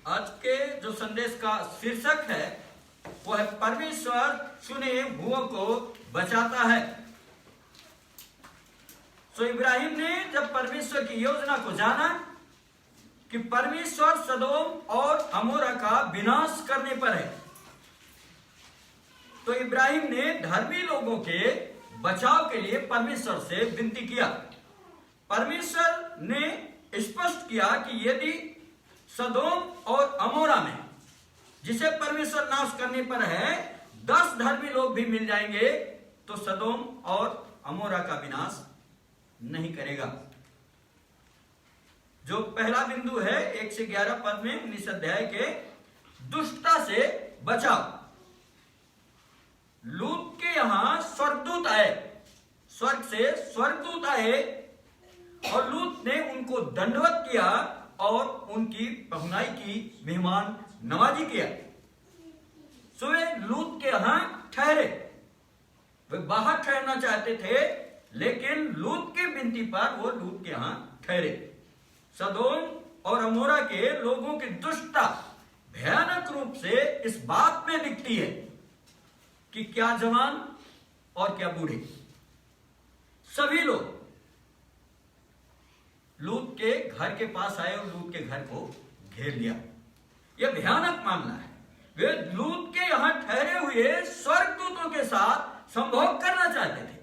आज के जो संदेश का शीर्षक है वो है, परमेश्वर चुने हुओं को बचाता है। सो इब्राहिम ने जब परमेश्वर की योजना को जाना कि परमेश्वर सदोम और अमोरा का विनाश करने पर है, तो इब्राहिम ने धर्मी लोगों के बचाव के लिए परमेश्वर से विनती किया। परमेश्वर ने स्पष्ट किया कि यदि सदोम और अमोरा में, जिसे परमेश्वर नाश करने पर है, 10 धर्मी लोग भी मिल जाएंगे, तो सदोम और अमोरा का विनाश नहीं करेगा। जो पहला बिंदु है 1 से 11 पद में 19 अध्याय के, दुष्टता से बचाव। लूत के यहां स्वर्गदूत आए, स्वर्ग से स्वर्गदूत आए और लूत ने उनको दंडवत किया और उनकी पहुनाई की, मेहमान नवाजी किया। सो वे लूत के यहां ठहरे। वे बाहर ठहरना चाहते थे, लेकिन लूत की विनती पर वो लूत के यहां ठहरे। सदोम और अमोरा के लोगों की दुष्टता भयानक रूप से इस बात में दिखती है कि क्या जवान और क्या बूढ़े, सभी लोग लूत के घर के पास आए और लूत के घर को घेर लिया। यह भयानक मामला है। वे लूत के यहां ठहरे हुए स्वर्गदूतों के साथ संभोग करना चाहते थे,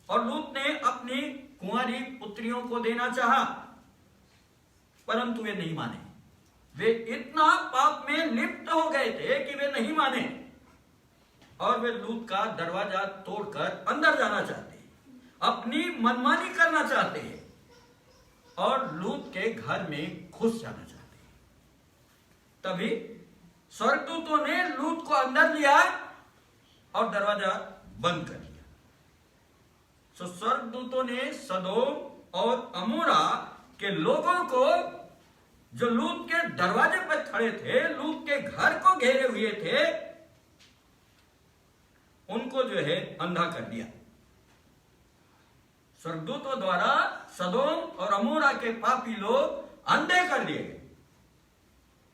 और लूत ने अपनी कुंवारी पुत्रियों को देना चाहा, परंतु वे नहीं माने। वे इतना पाप में लिप्त हो गए थे कि वे नहीं माने, और वे लूत का दरवाजा तोड़कर अंदर जाना चाहते, अपनी मनमानी करना चाहते हैं और लूत के घर में घुस जाना चाहते हैं। तभी स्वर्गदूतों ने लूत को अंदर लिया और दरवाजा बंद कर दिया। सो स्वर्गदूतों ने सदोम और अमोरा के लोगों को, जो लूत के दरवाजे पर खड़े थे, लूत के घर को घेरे हुए थे, उनको जो है अंधा कर दिया। स्वर्गदूतों द्वारा सदोम और अमोरा के पापी लोग अंधे कर दिए गए,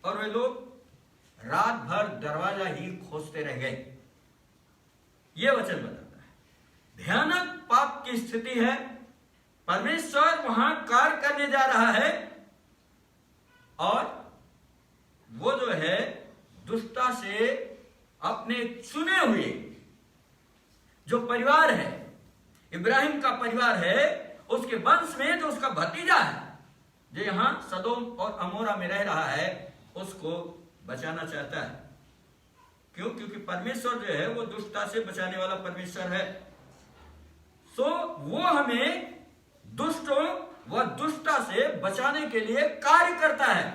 और वे लोग रात भर दरवाजा ही खोजते रह गए। यह वचन बताता है भयानक पाप की स्थिति है। परमेश्वर वहां कार्य करने जा रहा है, और वो जो है दुष्टता से अपने चुने हुए जो परिवार है, इब्राहिम का परिवार है, उसके वंश में जो उसका भतीजा है, जो यहां सदोम और अमोरा में रह रहा है, उसको बचाना चाहता है। क्यों? क्योंकि परमेश्वर जो है वो दुष्टता से बचाने वाला परमेश्वर है। सो वो हमें दुष्टों व दुष्टता से बचाने के लिए कार्य करता है।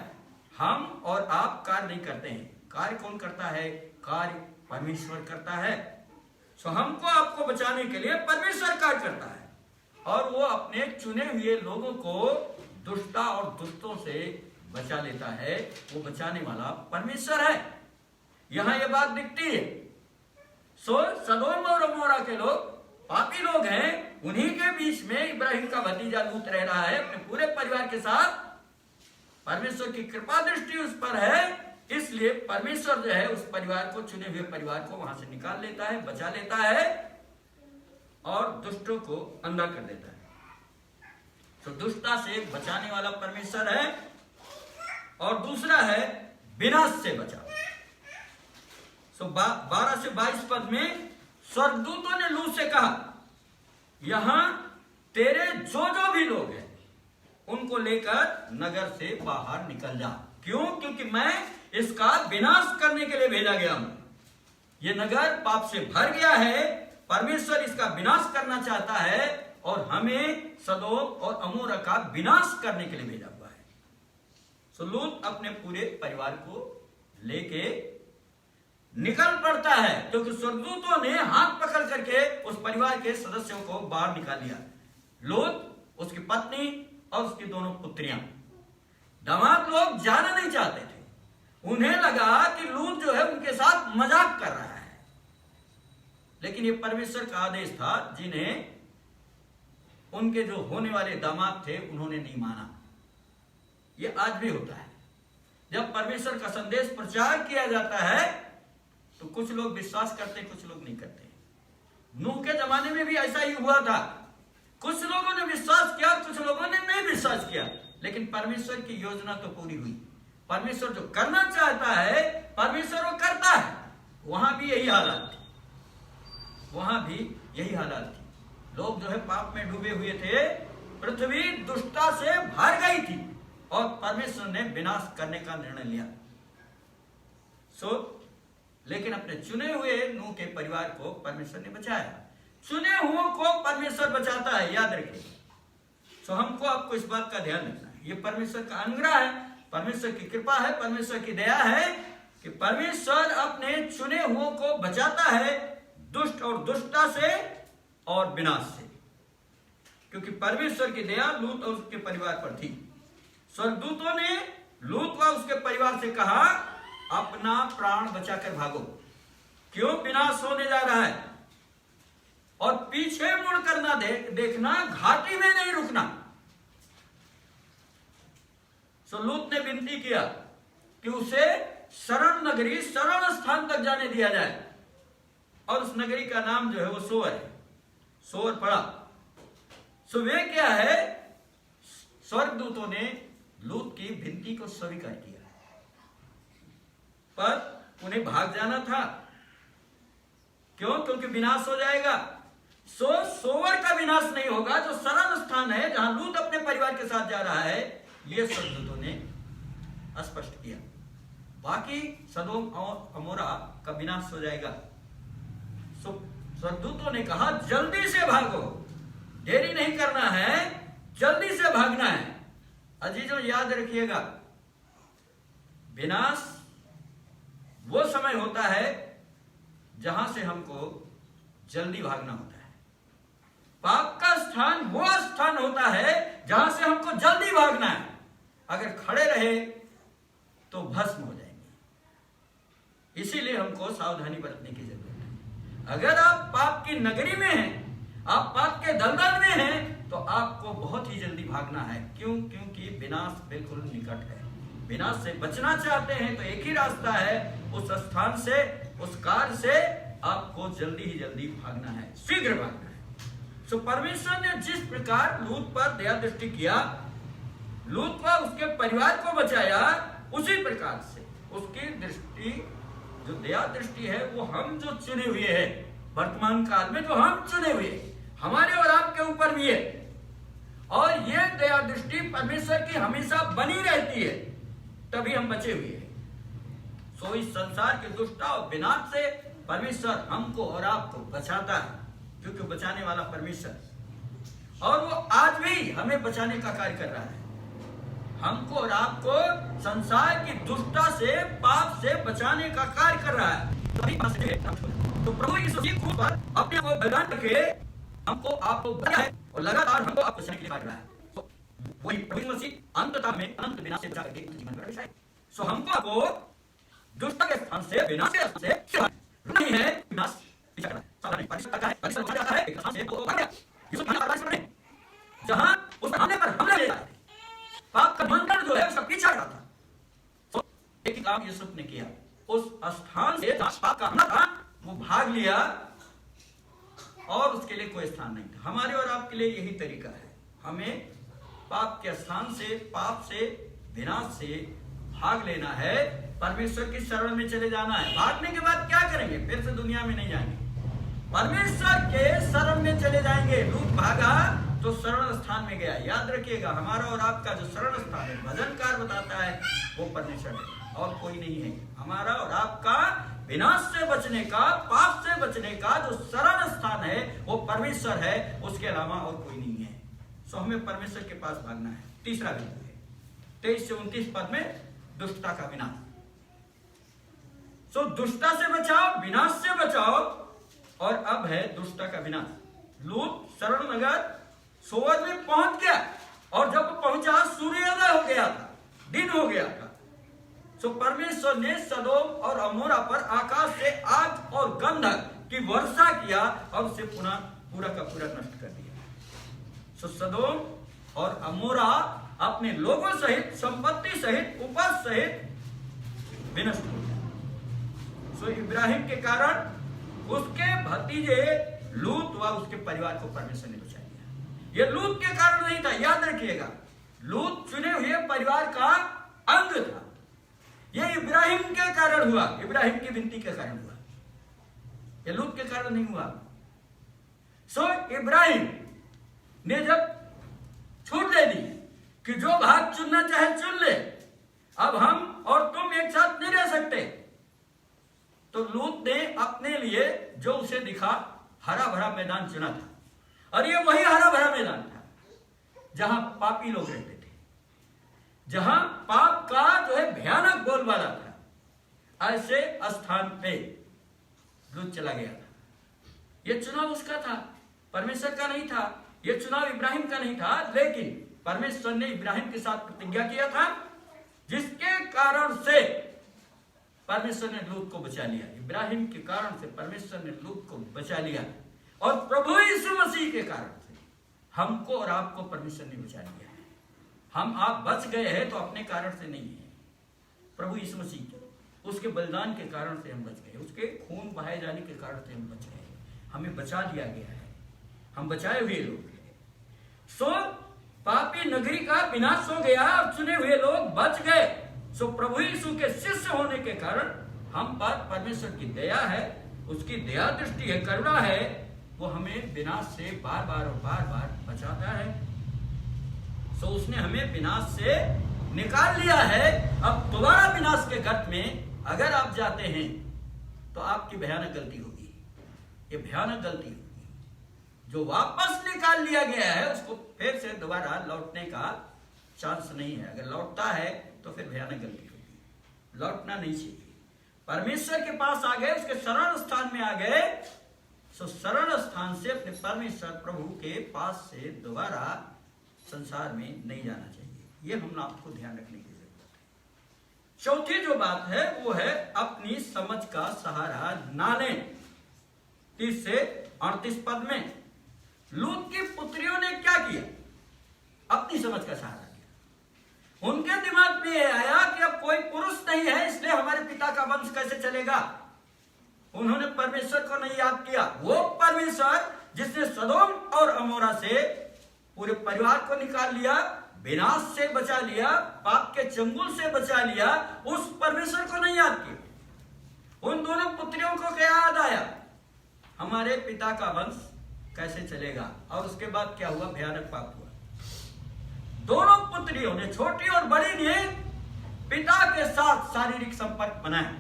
हम और आप कार्य नहीं करते हैं। कार्य कौन करता है? कार्य परमेश्वर करता है। सो हमको आपको बचाने के लिए परमेश्वर कार्य करता है, और वो अपने चुने हुए लोगों को दुष्टता और दुष्टों से बचा लेता है, वो बचाने वाला परमेश्वर है। यहां ये बात दिखती है। सदोम और अमोरा के लोग पापी लोग हैं, उन्हीं के बीच में इब्राहिम का भतीजा लूत रह रहा है अपने पूरे परिवार के साथ। परमेश्वर की कृपा दृष्टि उस पर है, इसलिए परमेश्वर जो है उस परिवार को, चुने हुए परिवार को वहां से निकाल लेता है, बचा लेता है और दुष्टों को अंधा कर देता है। तो दुष्टता से बचाने वाला परमेश्वर है और दूसरा है विनाश से बचा। 12 से 22 पद में स्वर्गदूतों ने लूत से कहा, यहां तेरे जो जो भी लोग हैं उनको लेकर नगर से बाहर निकल जा। क्यों? क्योंकि मैं इसका विनाश करने के लिए भेजा गया हूं। यह नगर पाप से भर गया है, परमेश्वर इसका विनाश करना चाहता है और हमें सदोम और अमोरा का विनाश करने के लिए भेजा हुआ है। सो लूत अपने पूरे परिवार को लेके निकल पड़ता है, क्योंकि स्वर्गदूतों ने हाथ पकड़ करके उस परिवार के सदस्यों को बाहर निकाल दिया। लूत, उसकी पत्नी और उसकी दोनों पुत्रियां। दामाद लोग जाना नहीं चाहते थे, उन्हें लगा कि लूत जो है उनके साथ मजाक कर रहा है, लेकिन ये परमेश्वर का आदेश था, जिन्हें उनके जो होने वाले दामाद थे उन्होंने नहीं माना। ये आज भी होता है, जब परमेश्वर का संदेश प्रचार किया जाता है तो कुछ लोग विश्वास करते, कुछ लोग नहीं करते। नूह के जमाने में भी ऐसा ही हुआ था, कुछ लोगों ने विश्वास किया, कुछ लोगों ने नहीं विश्वास किया, लेकिन परमेश्वर की योजना तो पूरी हुई। परमेश्वर जो करना चाहता है परमेश्वर वो करता है। वहां भी यही हालत थी, वहां भी यही हालत थी। लोग जो है पाप में डूबे हुए थे, पृथ्वी दुष्टता से भर गई थी और परमेश्वर ने विनाश करने का निर्णय लिया। लेकिन अपने चुने हुए नूह के परिवार को परमेश्वर ने बचाया। चुने हुओं को परमेश्वर बचाता है, याद रखिए। हमको आपको इस बात का ध्यान रखना है, ये परमेश्वर का अनुग्रह है, परमेश्वर की कृपा है, परमेश्वर की दया है कि परमेश्वर अपने चुने हुओं को बचाता है दुष्ट और दुष्टता से और विनाश से, क्योंकि परमेश्वर की दया लूत और उसके परिवार पर थी। स्वर्गदूतों ने लूत व उसके परिवार से कहा, अपना प्राण बचाकर भागो, क्यों विनाश होने जा रहा है, और पीछे मुड़कर ना देखना, घाटी में नहीं रुकना। लूत ने विनती किया कि उसे शरण नगरी, शरण स्थान तक जाने दिया जाए, और उस नगरी का नाम जो है वो सोअर है, सोअर पड़ा। वे क्या है, स्वर्गदूतों ने लूत की विनती को स्वीकार किया, पर उन्हें भाग जाना था। क्यों? क्योंकि विनाश हो जाएगा। सोअर का विनाश नहीं होगा, जो शरण स्थान है जहां लूत अपने परिवार के साथ जा रहा है, ये स्वर्गदूतों ने स्पष्ट किया। बाकी सदोम और अमोरा का विनाश हो जाएगा। स्वर्गदूतों ने कहा, जल्दी से भागो, देरी नहीं करना है, जल्दी से भागना है। अजीजों याद रखिएगा, विनाश वो समय होता है जहां से हमको जल्दी भागना होता है। पाप का स्थान वो स्थान होता है जहां से हमको जल्दी भागना है। अगर खड़े रहे तो भस्म हो जाएंगे। इसीलिए हमको सावधानी बरतने की जरूरत है। अगर आप पाप की नगरी में हैं, आप पाप के दलदल में हैं, तो आपको बहुत ही जल्दी भागना है। क्यों? क्योंकि विनाश बिल्कुल निकट है। विनाश से बचना चाहते हैं तो एक ही रास्ता है, उस स्थान से, उस कार्य से आपको जल्दी ही जल्दी भागना है, शीघ्र भागना है। परमेश्वर ने जिस प्रकार लूत पर दया दृष्टि किया, लूत पर उसके परिवार को बचाया, उसी प्रकार से उसकी दृष्टि, जो दया दृष्टि है, वो हम जो चुने हुए हैं, वर्तमान काल में जो हम चुने हुए, हमारे और आपके ऊपर भी है। और ये दया दृष्टि परमेश्वर की हमेशा बनी रहती है, तभी हम बचे हुए हैं। इस संसार की दुष्टता और विनाश से परमेश्वर हमको और आपको बचाता है, क्योंकि बचाने वाला परमेश्वर, और वो आज भी हमें बचाने का कार्य कर रहा है। हमको और आपको संसार की दुष्टता से, पाप से बचाने का कार्य कर रहा है। तो प्रभु यीशु मसीह खुद पर अपने को बलिदान करके हमको आपको बचाया है, और लगातार हमको आपको बचाने के लिए कार्य कर रहा है। वही प्रभु मसीह अंततः में अनंत विनाश से बचा करके जीवन में प्रवेश आए। सो हमको दुष्ट के स्थान से विनाश के स्थान से नहीं है विनाश पीछा करना सावधान नहीं परिश्रम करता है परिश्रम हो जाता है एक स्थान से वो भाग गया यीशु खाना परवाह करने जहां उस हमले पर हमले लेता है पाप का मंत्र जो है उसका पीछा करता था। तो एक काम यूसुफ ने किया उस स्थान से जहां पाप का हमला था वो भाग लिया और उसके लिए कोई स्थान नहीं था। हमारे और आपके लिए यही तरीका है, हमें पाप के स्थान से पाप से विनाश से भाग लेना है, परमेश्वर की शरण में चले जाना है। भागने के बाद क्या करेंगे? फिर से दुनिया में नहीं जाएंगे, परमेश्वर के शरण में चले जाएंगे। लूत भागा तो शरण स्थान में गया। याद रखिएगा हमारा और आपका जो शरण स्थान है, भजनकार बताता है वो परमेश्वर है और कोई नहीं है। हमारा और आपका विनाश से बचने का, पाप से बचने का जो शरण स्थान है वो परमेश्वर है, उसके अलावा और कोई नहीं है। सो हमें परमेश्वर के पास भागना है। तीसरा बिंदु है 23 से 29 पद में दुष्टता का विनाश। सो दुष्टता से बचाओ, विनाश से बचाओ, और अब है दुष्टता का विनाश। लूत शरण नगर सोअर में पहुंच गया और जब पहुंचा सूर्योदय हो गया था, दिन हो गया था। सो परमेश्वर ने सदोम और अमोरा पर आकाश से आग और गंधक की वर्षा किया और उसे पुनः पूरा का पूरा नष्ट कर दिया। सो सदोम और अमोरा अपने लोगों सहित, संपत्ति सहित, उपज सहित विनष्ट हो गया। सो इब्राहिम के कारण उसके भतीजे लूत व उसके परिवार को परमेश्वर ने बचा लिया। यह लूत के कारण नहीं था, याद रखिएगा। लूत चुने हुए परिवार का अंग था। यह इब्राहिम के कारण हुआ, इब्राहिम की विनती के कारण हुआ, यह लूत के कारण नहीं हुआ। सो इब्राहिम ने जब छूट दे दी कि जो भाग चुनना चाहे चुन ले, अब हम और तुम एक साथ नहीं रह सकते, तो लूत ने अपने लिए जो उसे दिखा हरा भरा मैदान चुना था। और ये वही हरा भरा मैदान था जहां पापी लोग रहते थे, जहां पाप का जो है भयानक बोलबाला था। ऐसे स्थान पे लूत चला गया था। यह चुनाव उसका था, परमेश्वर का नहीं था। यह चुनाव इब्राहिम का नहीं था, लेकिन परमेश्वर ने इब्राहिम के साथ प्रतिज्ञा किया था, जिसके कारण से परमेश्वर ने लूत को बचा लिया। इब्राहिम के कारण से परमेश्वर ने लूत को बचा लिया, और प्रभु यीशु मसीह के कारण से हमको और आपको परमेश्वर ने बचा लिया है। हम आप बच गए हैं तो अपने कारण से नहीं है, प्रभु यीशु मसीह के उसके बलिदान के कारण से हम बच गए, उसके खून बहाए जाने के कारण से हम बच गए। हमें बचा लिया गया है, हम बचाए हुए लोग हैं। सो पापी नगरी का विनाश हो गया और चुने हुए लोग बच गए। सो प्रभु यीशु के शिष्य होने के कारण हम पर परमेश्वर की दया है, उसकी दया दृष्टि है, करुणा है, वो हमें विनाश से बार बार और बार बार बचाता है। सो उसने हमें विनाश से निकाल लिया है। अब दोबारा विनाश के गर्त में अगर आप जाते हैं तो आपकी भयानक गलती होगी, ये भयानक गलती होगी। जो वापस निकाल लिया गया है उसको फिर से दोबारा लौटने का चांस नहीं है। अगर लौटता है तो फिर भयानक गलती होगी, लौटना नहीं चाहिए। परमेश्वर के पास आ गए, उसके शरण स्थान में आ गए, सो शरण स्थान से अपने परमेश्वर प्रभु के पास से दोबारा संसार में नहीं जाना चाहिए। ये हम आपको ध्यान रखने की जरूरत है। चौथी जो बात है वो है अपनी समझ का सहारा ना लें। 30 से 38 पद में लूत की पुत्रियों ने क्या किया? अपनी समझ का सहारा लिया। उनके दिमाग में यह आया कि अब कोई पुरुष नहीं है, इसलिए हमारे पिता का वंश कैसे चलेगा। उन्होंने परमेश्वर को नहीं याद किया, वो परमेश्वर जिसने सदोम और अमोरा से पूरे परिवार को निकाल लिया, विनाश से बचा लिया, पाप के चंगुल से बचा लिया, उस परमेश्वर को नहीं याद किया। उन दोनों पुत्रियों को क्या याद आया? हमारे पिता का वंश कैसे चलेगा। और उसके बाद क्या हुआ? भयानक पाप हुआ। दोनों पुत्रियों ने, छोटी और बड़ी ने, पिता के साथ शारीरिक संपर्क बनाया,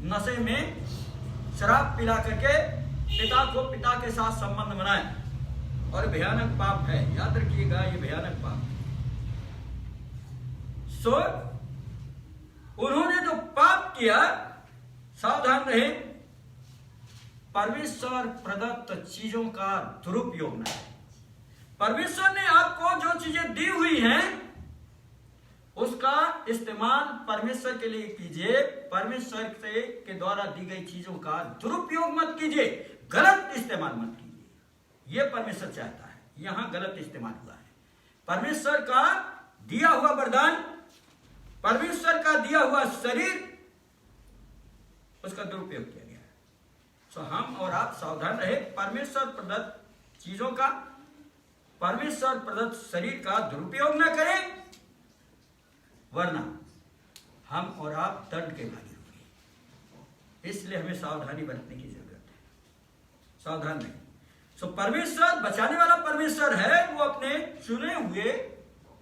नशे में शराब पिला करके पिता के साथ संबंध बनाया, और भयानक पाप है। याद रखिएगा ये भयानक पाप। सो उन्होंने जो पाप किया, सावधान रहे, परमेश्वर प्रदत्त चीजों का दुरुपयोग न है। परमेश्वर ने आपको जो चीजें दी हुई हैं उसका इस्तेमाल परमेश्वर के लिए कीजिए। परमेश्वर से के द्वारा दी गई चीजों का दुरुपयोग मत कीजिए, गलत इस्तेमाल मत कीजिए। यह परमेश्वर चाहता है। यहां गलत इस्तेमाल हुआ है। परमेश्वर का दिया हुआ वरदान, परमेश्वर का दिया हुआ शरीर, उसका दुरुपयोग किया गया है। सो हम और आप सावधान रहे, परमेश्वर प्रदत्त चीजों का, परमेश्वर प्रदत्त शरीर का दुरुपयोग न करें, वरना हम और आप दंड के भागी होंगे। इसलिए हमें सावधानी बरतने की जरूरत है। सावधान रहें। सो परमेश्वर बचाने वाला परमेश्वर है। वो अपने चुने हुए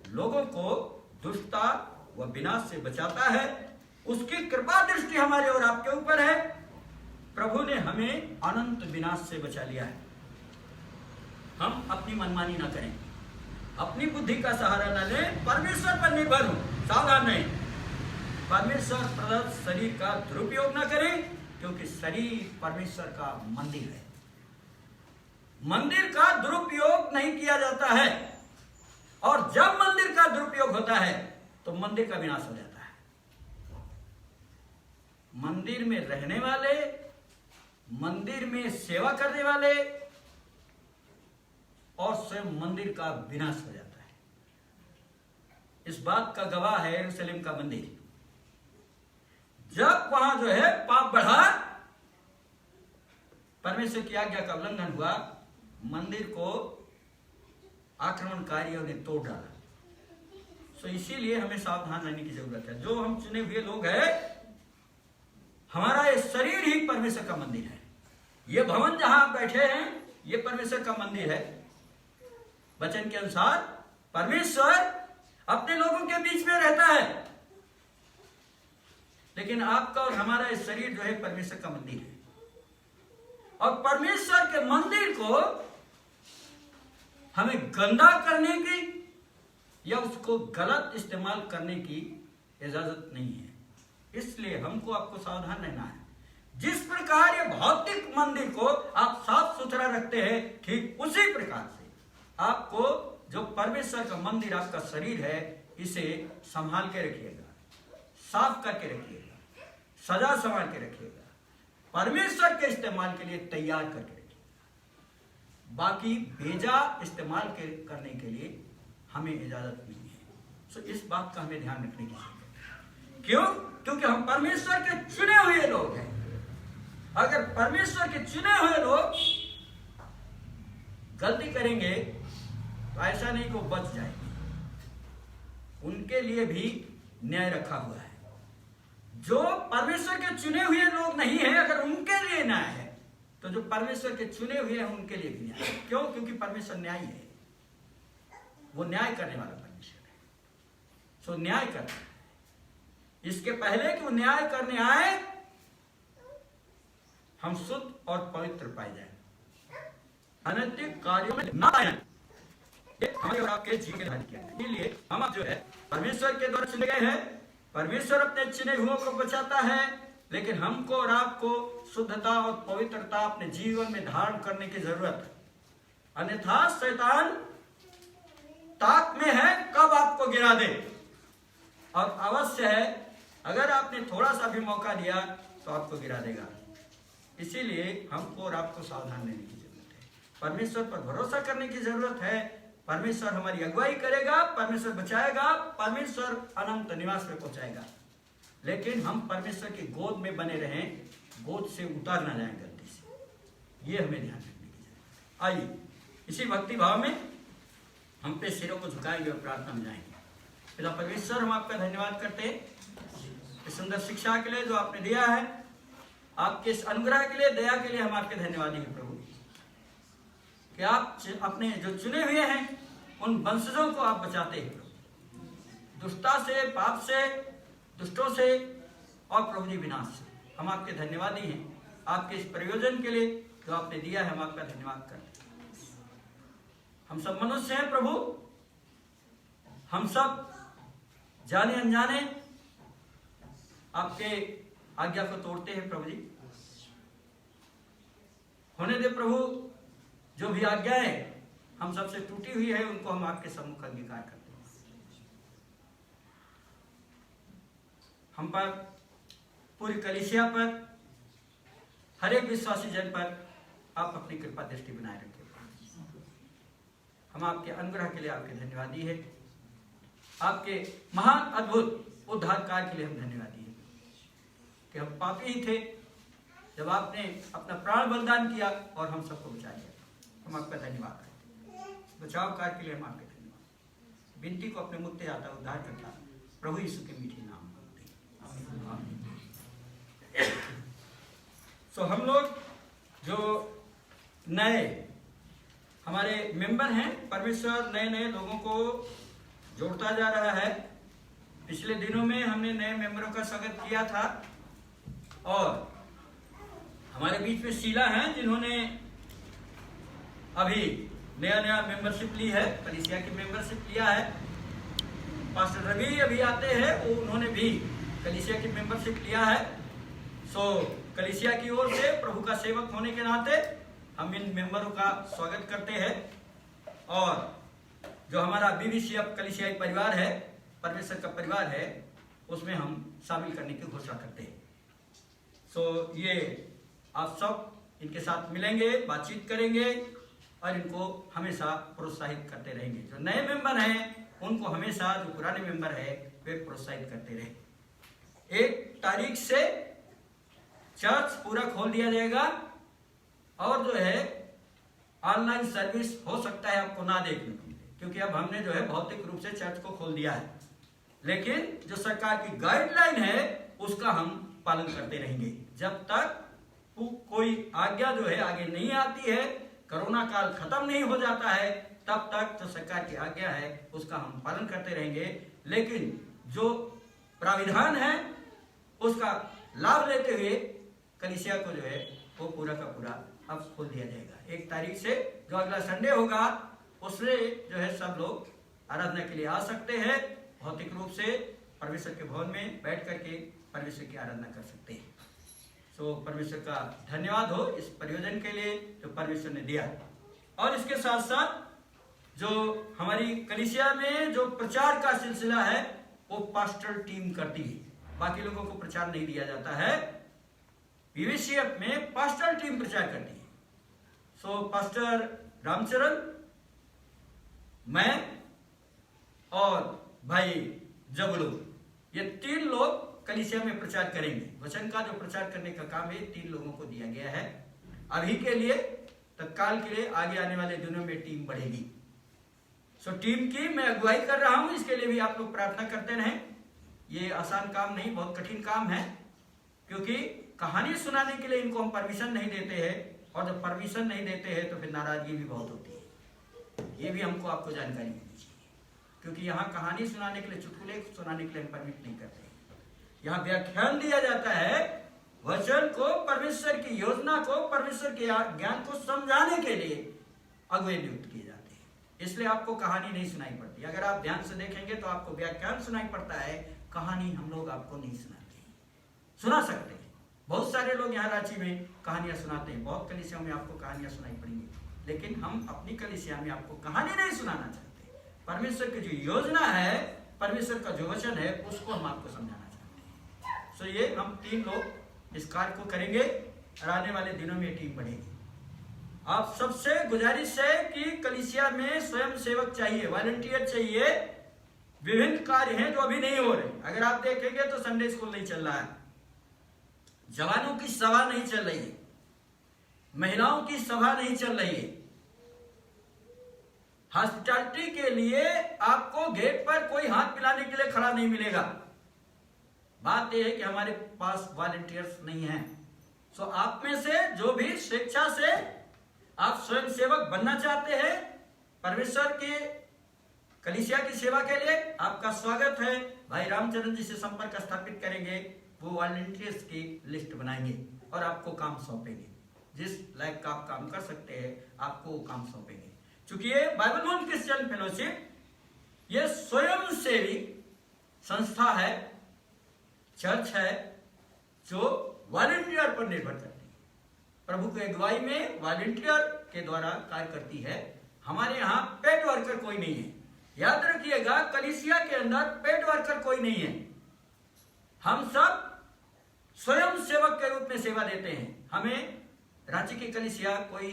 लोगों को दुष्टता व विनाश से बचाता है। उसकी कृपा दृष्टि हमारे और आपके ऊपर है। प्रभु ने हमें अनंत विनाश से बचा लिया है। हम अपनी मनमानी ना करें, अपनी बुद्धि का सहारा न लें, परमेश्वर पर निर्भर हो। सावधान रहें, परमेश्वर प्रदत्त शरीर का दुरुपयोग न करें, क्योंकि शरीर परमेश्वर का मंदिर है। मंदिर का दुरुपयोग नहीं किया जाता है, और जब मंदिर का दुरुपयोग होता है तो मंदिर का विनाश हो जाता है। मंदिर में रहने वाले, मंदिर में सेवा करने वाले और स्वयं मंदिर का विनाश हो जाता है। इस बात का गवाह है यरूशलेम का मंदिर। जब वहां जो है पाप बढ़ा, परमेश्वर की आज्ञा का उल्लंघन हुआ, मंदिर को आक्रमणकारियों ने तोड़ डाला। सो इसीलिए हमें सावधान रहने की जरूरत है। जो हम चुने हुए लोग हैं, हमारा ये शरीर ही परमेश्वर का मंदिर है। ये भवन जहां आप बैठे हैं, ये परमेश्वर का मंदिर है। वचन के अनुसार परमेश्वर अपने लोगों के बीच में रहता है, लेकिन आपका और हमारा ये शरीर जो है परमेश्वर का मंदिर है। और परमेश्वर के मंदिर को हमें गंदा करने की या उसको गलत इस्तेमाल करने की इजाजत नहीं है। इसलिए हमको आपको सावधान रहना है। जिस प्रकार ये भौतिक मंदिर को आप साफ सुथरा रखते हैं, ठीक उसी प्रकार से आपको जो परमेश्वर का मंदिर आपका शरीर है, इसे संभाल के रखिएगा, साफ करके रखिएगा, सजा संभाल के रखिएगा, परमेश्वर के इस्तेमाल के लिए तैयार करके रखिएगा। बाकी बेजा इस्तेमाल करने के लिए हमें इजाजत नहीं है। सो इस बात का हमें ध्यान रखने की जरूरत है। क्यों? क्योंकि हम परमेश्वर के चुने हुए लोग हैं। अगर परमेश्वर के चुने हुए लोग गलती करेंगे तो ऐसा नहीं कि वो बच जाएंगे, उनके लिए भी न्याय रखा हुआ है। जो परमेश्वर के चुने हुए लोग नहीं है, अगर उनके लिए न्याय है, तो जो परमेश्वर के चुने हुए हैं उनके लिए भी न्याय है। क्यों? क्योंकि परमेश्वर न्यायी है। वो न्याय करने वाला परमेश्वर है। सो न्याय करना है। इसके पहले कि वो न्याय करने आए, हम शुद्ध और पवित्र पाए जाए, अनैतिक कार्यों में ना आए। हमारे और आपके जीवन के किया है। इसलिए हम अब जो है परमेश्वर के द्वारा चुने गए हैं। परमेश्वर अपने चुने हुओं को बचाता है, लेकिन हमको और आपको शुद्धता और पवित्रता अपने जीवन में धारण करने की जरूरत है। अन्यथा शैतान ताक में है कब आपको गिरा दे। और अवश्य है, अगर आपने थोड़ा सा भी मौका दिया तो आपको गिरा देगा। इसीलिए हमको और आपको सावधान रहने की जरूरत है। परमेश्वर पर भरोसा करने की जरूरत है। परमेश्वर हमारी अगुवाई करेगा, परमेश्वर बचाएगा, परमेश्वर अनंत निवास में पहुंचाएगा। लेकिन हम परमेश्वर की गोद में बने रहें, गोद से उतर ना जाएं गलती से। ये हमें ध्यान रखने की जरूरत है। आइए इसी भक्ति भाव में हम पे सिरों को झुकाएंगे और प्रार्थना में जाएंगे। पिता परमेश्वर, हम आपका धन्यवाद करते हैं इस सुंदर शिक्षा के लिए जो आपने दिया है। आपके इस अनुग्रह के लिए, दया के लिए हम आपके धन्यवादी हैं प्रभु, कि आप अपने जो चुने हुए हैं उन वंशजों को आप बचाते हैं दुष्टता से, पाप से, दुष्टों से और प्रभु जी विनाश से। हम आपके धन्यवादी हैं आपके इस प्रयोजन के लिए जो आपने दिया है। हम आपका धन्यवाद करते हैं। हम सब मनुष्य हैं प्रभु, हम सब जाने अनजाने आपके आज्ञा को तोड़ते हैं प्रभु जी। होने दे प्रभु, जो भी आज्ञाएं हम सबसे टूटी हुई है, उनको हम आपके सम्मुख अंगीकार करते हैं। हम पर, पूरी कलीसिया पर, हर एक विश्वासी जन पर आप अपनी कृपा दृष्टि बनाए रखें। हम आपके अनुग्रह के लिए आपके धन्यवादी है, आपके महान अद्भुत उद्धार कार्य के लिए हम धन्यवादी है कि हम पापी ही थे जब आपने अपना प्राण बलिदान किया और हम सबको बचा लिया। हम आपका धन्यवाद करते हैं। बचाव कार्य के लिए हम आपके धन्यवाद। विनती को अपने मुक्त आता उद्धार करता प्रभु यीशु के मीठे नाम में। सो हम लोग जो नए हमारे मेंबर हैं, परमेश्वर नए नए लोगों को जोड़ता जा रहा है। पिछले दिनों में हमने नए मेंबरों का स्वागत किया था और हमारे बीच में शीला हैं जिन्होंने अभी नया नया मेंबरशिप ली है, कलीसिया की मेंबरशिप लिया है। पास्टर रवि अभी आते हैं, उन्होंने भी कलीसिया की मेंबरशिप लिया है। सो कलीसिया की ओर से प्रभु का सेवक होने के नाते हम इन मेंबरों का स्वागत करते हैं और जो हमारा बीबीसीएफ कलीसियाई परिवार है, परमेश्वर का परिवार है, उसमें हम शामिल करने की घोषणा करते हैं। सो ये आप सब इनके साथ मिलेंगे, बातचीत करेंगे और इनको हमेशा प्रोत्साहित करते रहेंगे। जो नए मेंबर हैं उनको हमेशा, जो पुराने मेंबर है वे प्रोत्साहित करते रहे। 1 तारीख से चर्च पूरा खोल दिया जाएगा और जो है ऑनलाइन सर्विस हो सकता है आपको ना देखने को मिले, क्योंकि अब हमने जो है भौतिक रूप से चर्च को खोल दिया है। लेकिन जो सरकार की गाइडलाइन है उसका हम पालन करते रहेंगे जब तक कोई आज्ञा जो है आगे नहीं आती है, कोरोना काल खत्म नहीं हो जाता है, तब तक जो सरकार की आज्ञा है उसका हम पालन करते रहेंगे। लेकिन जो प्राविधान है उसका लाभ लेते हुए कलीसिया को जो है वो पूरा का पूरा अब खोल दिया जाएगा। 1 तारीख से जो अगला संडे होगा उसमें जो है सब लोग आराधना के लिए आ सकते हैं, भौतिक रूप से परमेश्वर के भवन में बैठ करके परमेश्वर की आराधना कर सकते हैं। सो परमेश्वर का धन्यवाद हो इस प्रयोजन के लिए जो परमेश्वर ने दिया। और इसके साथ साथ जो हमारी कलीसिया में जो प्रचार का सिलसिला है वो पास्टर टीम करती है, बाकी लोगों को प्रचार नहीं दिया जाता है। बीबीसीएफ में पास्टर टीम प्रचार करती है। सो पास्टर रामचरण, मैं और भाई जबलू, ये 3 लोग कलीसिया में प्रचार करेंगे। वचन का जो प्रचार करने का काम है 3 लोगों को दिया गया है अभी के लिए, तत्काल के लिए। आगे आने वाले दिनों में टीम बढ़ेगी। सो टीम की मैं अगुवाई कर रहा हूं, इसके लिए भी आप लोग प्रार्थना करते रहें। ये आसान काम नहीं, बहुत कठिन काम है, क्योंकि कहानी सुनाने के लिए इनको हम परमिशन नहीं देते हैं और जब परमिशन नहीं देते हैं तो फिर नाराजगी भी बहुत होती है। ये भी हमको आपको जानकारी देनी चाहिए, क्योंकि यहाँ कहानी सुनाने के लिए, चुटकुले सुनाने के लिए हम परमिट नहीं करते। यहाँ व्याख्यान दिया जाता है, वचन को, परमेश्वर की योजना को, परमेश्वर के ज्ञान को समझाने के लिए अगुवे नियुक्त किए जाते हैं। इसलिए आपको कहानी नहीं सुनाई पड़ती। अगर आप ध्यान से देखेंगे तो आपको व्याख्यान सुनाई पड़ता है, कहानी हम लोग आपको नहीं सुनाते। सुना सकते हैं, बहुत सारे लोग यहाँ रांची में कहानियां सुनाते हैं, बहुत कलीसिया में आपको कहानियां सुनाई पड़ेंगी, लेकिन हम अपनी कलीसिया में आपको कहानी नहीं सुनाना चाहते। परमेश्वर की जो योजना है, परमेश्वर का जो वचन है, उसको हम आपको समझाना चाहते हैं। सो ये हम 3 लोग इस कार्य को करेंगे और आने वाले दिनों में टीम बढ़ेगी। आप सबसे गुजारिश है कि कलीसिया में स्वयं सेवक चाहिए, वॉलंटियर चाहिए। विभिन्न कार्य हैं जो अभी नहीं हो रहे। अगर आप देखेंगे तो संडे स्कूल नहीं चल रहा है, जवानों की सभा नहीं चल रही है, महिलाओं की सभा नहीं चल रही है। हॉस्पिटैलिटी के लिए आपको गेट पर कोई हाथ मिलाने के लिए खड़ा नहीं मिलेगा। बात यह है कि हमारे पास वॉलंटियर्स नहीं हैं। सो आप में से जो भी स्वेच्छा से आप स्वयं सेवक बनना चाहते हैं परमेश्वर के कलीसिया की सेवा के लिए, आपका स्वागत है। भाई रामचरण जी से संपर्क स्थापित करेंगे, वो वॉलंटियर्स की लिस्ट बनाएंगे और आपको काम सौंपेंगे। जिस लायक का आप काम कर सकते हैं आपको वो काम सौंपेंगे। चूंकि ये बाइबल मून क्रिश्चियन फेलोशिप ये स्वयं सेवी संस्था है, चर्च है, जो वॉलंटियर पर निर्भर करती है। प्रभु की अगुवाई में वॉलंटियर के द्वारा कार्य करती है। हमारे यहाँ पेड वर्कर कोई नहीं है। याद रखिएगा, कलीसिया के अंदर पेड वर्कर कोई नहीं है। हम सब स्वयं सेवक के रूप में सेवा देते हैं। हमें रांची की कलीसिया कोई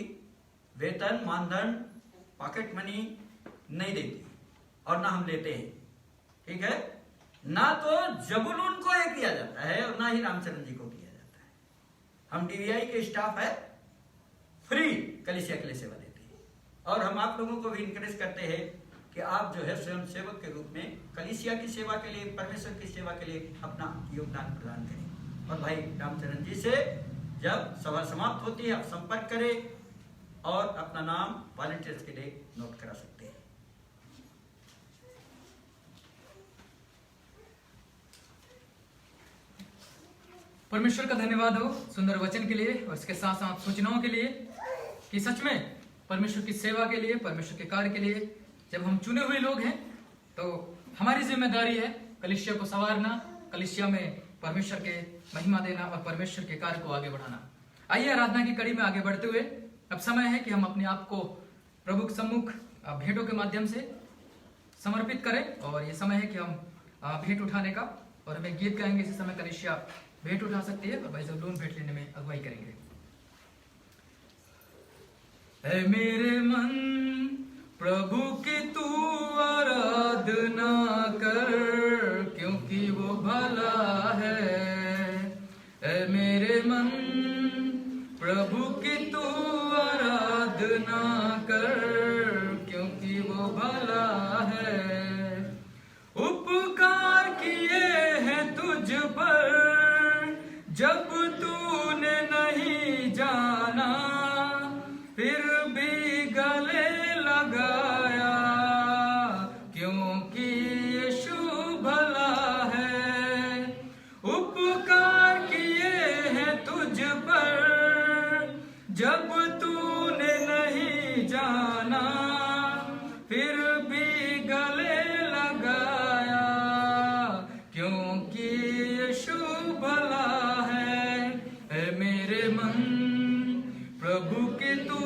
वेतन, मानधन, पॉकेट मनी नहीं देती और ना हम लेते हैं। ठीक है, ना तो जबुलून को ये किया जाता है और ना ही रामचरण जी को किया जाता है। हम डीवीआई के स्टाफ है, फ्री कलीसिया के लिए सेवा देते हैं। और हम आप लोगों को भी इंकरेज करते हैं कि आप जो है स्वयं सेवक के रूप में कलीसिया की सेवा के लिए, परमेश्वर की सेवा के लिए अपना योगदान प्रदान करें। और भाई रामचरण जी से जब सभा समाप्त होती है आप संपर्क करें और अपना नाम वॉलंटियर्स के लिए नोट करा सकते हैं। परमेश्वर का धन्यवाद हो सुंदर वचन के लिए और इसके साथ साथ सूचनाओं के लिए कि सच में परमेश्वर की सेवा के लिए, परमेश्वर के कार्य के लिए जब हम चुने हुए लोग हैं तो हमारी जिम्मेदारी है कलीसिया को संवारना, कलीसिया में परमेश्वर के महिमा देना और परमेश्वर के कार्य को आगे बढ़ाना। आइए आराधना की कड़ी में आगे बढ़ते हुए अब समय है कि हम अपने आप को प्रभु के सम्मुख भेंटों के माध्यम से समर्पित करें। और ये समय है कि हम भेंट उठाने का, और हमें गीत गाएंगे। इसी समय कलीसिया भेंट उठा सकती है और भाई जबलून भेंट लेने में अगुवाई करेंगे। ऐ मेरे मन प्रभु की तू आराधना कर, क्योंकि वो भला है। ऐ मेरे मन प्रभु की तू आराधना कर, क्योंकि वो भला है। उपकार किए हैं तुझ पर जब तूने नहीं जाना, फिर भी गले लगाया, क्योंकि यीशु भला है। उपकार किए हैं तुझ पर जब तूने नहीं जाना, फिर भी गले लगाया, क्योंकि यीशु भला है। ऐ मेरे मन प्रभु की तू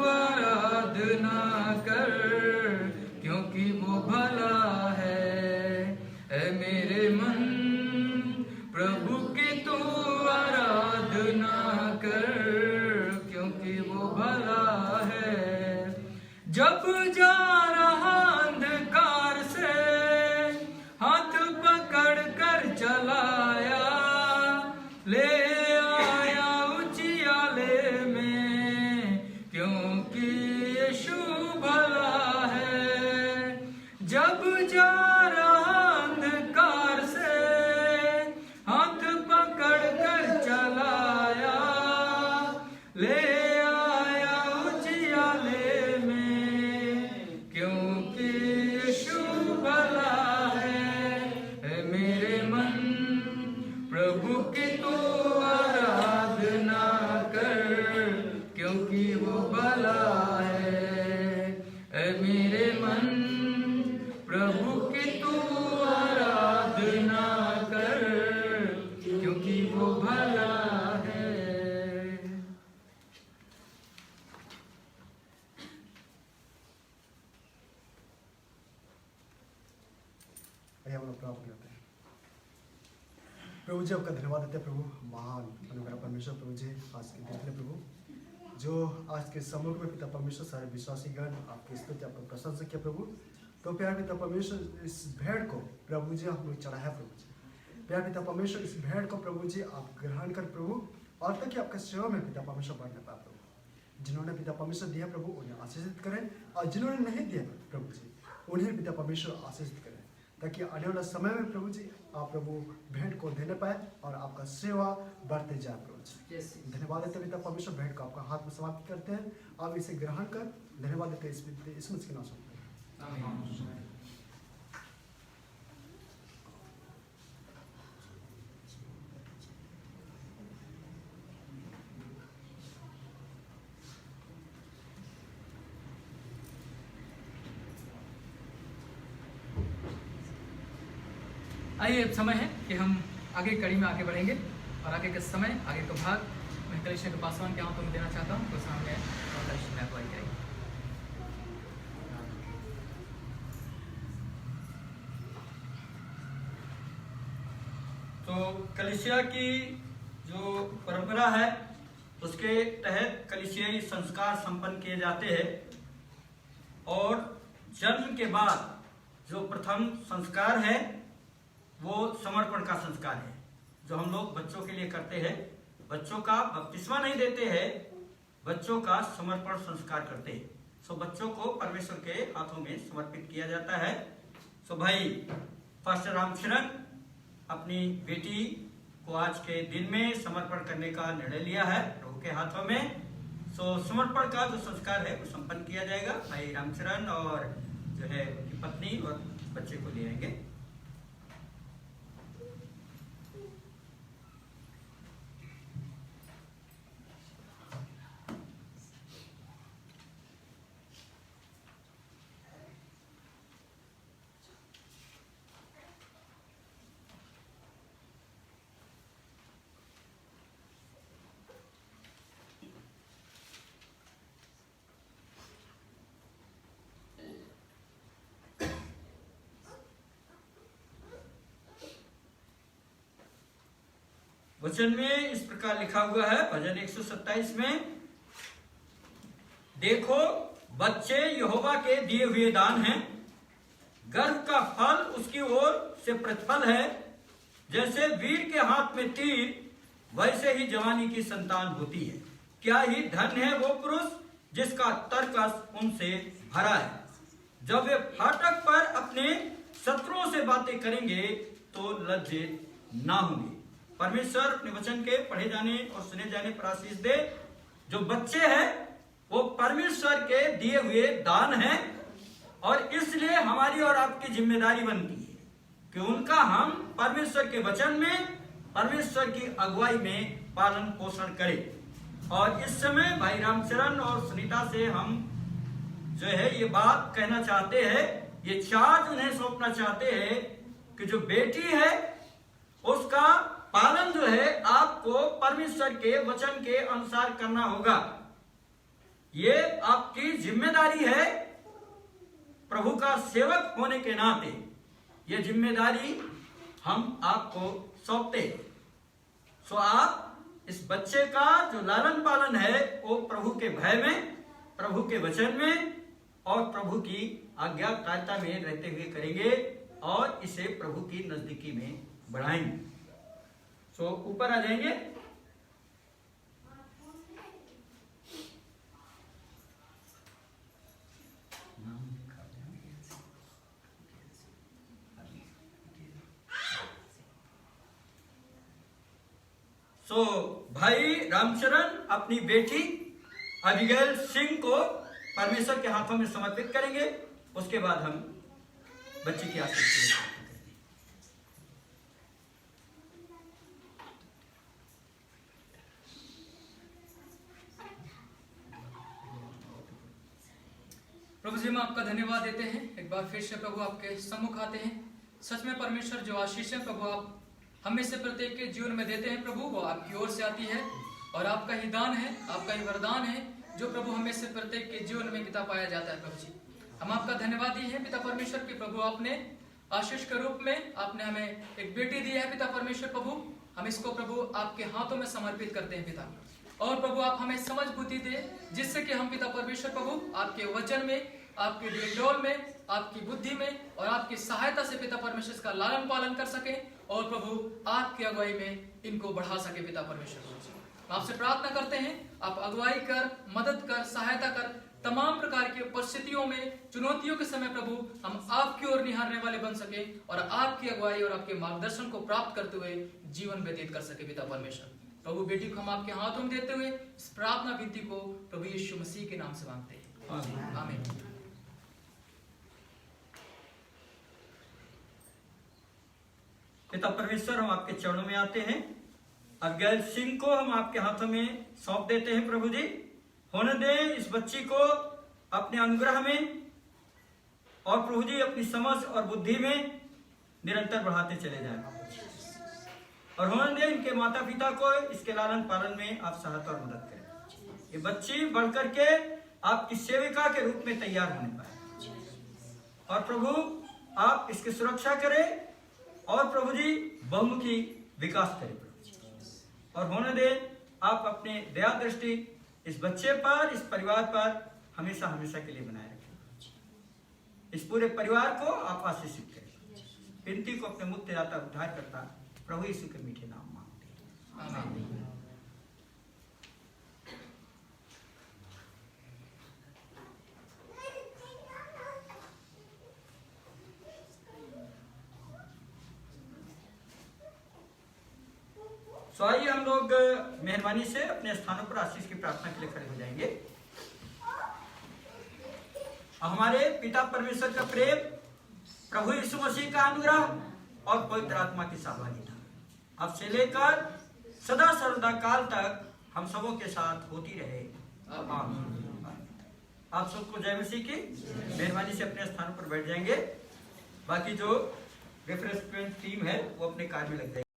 आराधना कर, क्योंकि वो भला है। ऐ मेरे मन प्रभु की तू आराधना कर, क्योंकि वो भला है। जब जा रहा अंधकार से हाथ पकड़ कर चलाया, ले आया उजियाले में, क्योंकि यीशु भला है। जब जा रहा अंधकार से हाथ पकड़ कर चलाया, ले आया उजियाले में, क्योंकि यीशु भला है। ऐ मेरे मन प्रभु की तू आराधना कर, क्योंकि वो भला है। ऐ मेरे मन प्रभु की तू आराधना कर, क्योंकि वो भला है। आइए हम लोग प्रार्थना करते हैं। प्रभु जी आपका धन्यवाद देते हैं प्रभु, महान अनुग्रह परमेश्वर प्रभु जी आज के दिन के लिए प्रभु, जो आज के समूह में पिता परमेश्वर सारे विश्वासीगण आपकी स्तुति आपको प्रशंसा किया प्रभु। तो प्यार पिता परमेश्वर इस भेंट को प्रभु जी आप लोग चढ़ाया प्रभु जी। प्यार पिता परमेश्वर इस भेंट को प्रभु जी आप ग्रहण कर प्रभु, और तक आपका सेवा में पिता परमेश्वर बढ़ने पाए प्रभु। जिन्होंने पिता परमेश्वर दिया प्रभु उन्हें आशीषित करें, और जिन्होंने नहीं दिया प्रभु जी उन्हें पिता परमेश्वर आशीषित करें, ताकि आने वाला समय में प्रभु जी आप प्रभु भेंट को देने पाए और आपका सेवा बढ़ते जाए प्रभु जी। धन्यवाद देते पिता परमेश्वर, भेंट को आपका हाथ में समाप्त करते हैं। आप इसे ग्रहण कर धन्यवाद देते इस मुझ के नाम से। आइए अब समय है कि हम आगे कड़ी में आगे बढ़ेंगे, और आगे का समय, आगे का भाग मैं कलीसिया के पासवान के हाथों में देना चाहता हूँ। तो सामने और कलीसिया में अगुवाई करेंगे। तो कलीसिया की जो परंपरा है उसके तहत कलीसियाई संस्कार संपन्न किए जाते हैं और जन्म के बाद जो प्रथम संस्कार है वो समर्पण का संस्कार है जो हम लोग बच्चों के लिए करते हैं। बच्चों का बपतिस्मा नहीं देते हैं, बच्चों का समर्पण संस्कार करते हैं। सो बच्चों को परमेश्वर के हाथों में समर्पित किया जाता है। सो भाई पास्टर रामचरण अपनी बेटी को आज के दिन में समर्पण करने का निर्णय लिया है प्रभु के हाथों में। सो समर्पण का जो संस्कार है वो संपन्न किया जाएगा। भाई रामचरण और जो है उनकी पत्नी और बच्चे को ले आएंगे। वचन में इस प्रकार लिखा हुआ है भजन 127 में, देखो बच्चे यहोवा के दिए हुए दान हैं, गर्भ का फल उसकी ओर से प्रतिफल है। जैसे वीर के हाथ में तीर वैसे ही जवानी की संतान होती है। क्या ही धन्य है वो पुरुष जिसका तर्कस उनसे भरा है। जब वे फाटक पर अपने शत्रुओं से बातें करेंगे तो लज्जित ना होंगे। परमेश्वर अपने वचन के पढ़े जाने और सुने जाने पर आशीष दे। जो बच्चे हैं वो परमेश्वर के दिए हुए दान हैं और इसलिए हमारी और आपकी जिम्मेदारी बनती है कि उनका हम परमेश्वर के वचन में, परमेश्वर की अगुवाई में पालन पोषण करें। और इस समय भाई रामचरण और सुनीता से हम जो है ये बात कहना चाहते हैं, ये चार्ज उन्हें सौंपना चाहते हैं कि जो बेटी है उसका पालन जो है आपको परमेश्वर के वचन के अनुसार करना होगा। ये आपकी जिम्मेदारी है प्रभु का सेवक होने के नाते। ये जिम्मेदारी हम आपको सौंपते हैं। सो आप इस बच्चे का जो लालन पालन है वो प्रभु के भय में, प्रभु के वचन में और प्रभु की आज्ञाकारिता में रहते हुए करेंगे और इसे प्रभु की नजदीकी में बढ़ाएंगे। सो ऊपर आ जाएंगे। सो भाई रामचरण अपनी बेटी अबिगैल सिंह को परमेश्वर के हाथों में समर्पित करेंगे। उसके बाद हम बच्चे की आशीष करेंगे। प्रभु जी हम आपका धन्यवाद देते हैं। एक बार फिर से प्रभु आपके सम्मुख आते हैं। सच में परमेश्वर जो आशीष है प्रभु आप हमें से प्रत्येक के जीवन में देते हैं प्रभु, वो आपकी ओर से आती है और आपका ही दान है, आपका ही वरदान है जो प्रभु हमें से प्रत्येक के जीवन में पिता पाया जाता है। प्रभु जी हम आपका धन्यवादी है पिता परमेश्वर के प्रभु, आपने आशीष के रूप में आपने हमें एक बेटी दी है पिता परमेश्वर प्रभु। हम इसको प्रभु आपके हाथों में समर्पित करते हैं पिता। और प्रभु आप हमें समझ बुद्धि दे जिससे कि हम पिता परमेश्वर प्रभु आपके वचन में, आपके डिंडोल में, आपकी बुद्धि में और आपकी सहायता से पिता परमेश्वर का लालन पालन कर सके और प्रभु आपकी अगुवाई में इनको बढ़ा सके पिता परमेश्वर। आपसे प्रार्थना करते हैं आप अगुवाई कर, मदद कर, सहायता कर। तमाम प्रकार की परिस्थितियों में, चुनौतियों के समय प्रभु हम आपकी ओर निहारने वाले बन सके और आपकी अगुवाई और आपके मार्गदर्शन को प्राप्त करते हुए जीवन व्यतीत कर सके पिता परमेश्वर। प्रभु बेटी को हम आपके हाथों में देते हुए इस प्रार्थना विनती को प्रभु यीशु मसीह के नाम से मांगते हैं, आमीन। पिता परमेश्वर हम आपके चरणों में आते हैं। अबिगैल सिंह को हम आपके हाथों में सौंप देते हैं प्रभु जी। होने दें इस बच्ची को अपने अनुग्रह में और प्रभु जी अपनी समझ और बुद्धि में निरंतर बढ़ाते चले जाएं और होने दें इनके माता पिता को इसके लालन पालन में आप सहायता और मदद करें। ये बच्ची बढ़ करके आपकी सेविका के रूप में तैयार होने पाए और प्रभु आप इसकी सुरक्षा करें और प्रभु जी बहुमुखी विकास करे प्रभु जी। और होने दे आप अपने दया दृष्टि इस बच्चे पर, इस परिवार पर हमेशा हमेशा के लिए बनाए रखें प्रभु जी। इस पूरे परिवार को आप आशीषित करें। विनती को अपने मुक्त दाता उद्धार करता प्रभु यीशु के मीठे नाम मांगते हैं, आमीन। तो आइए हम लोग मेहरबानी से अपने स्थानों पर आशीष की प्रार्थना के लिए खड़े हो जाएंगे। हमारे पिता परमेश्वर का प्रेम, प्रभु यीशु मसीह का अनुग्रह और पवित्र आत्मा की सहभागिता अब से लेकर सदा सर्वदा काल तक हम सबों के साथ होती रहे, आमीन। आप सबको जय मसीह की। मेहरबानी से अपने स्थानों पर बैठ जाएंगे। बाकी जो रिफ्रेशमेंट टीम है वो अपने कार्य में लग जाएगी।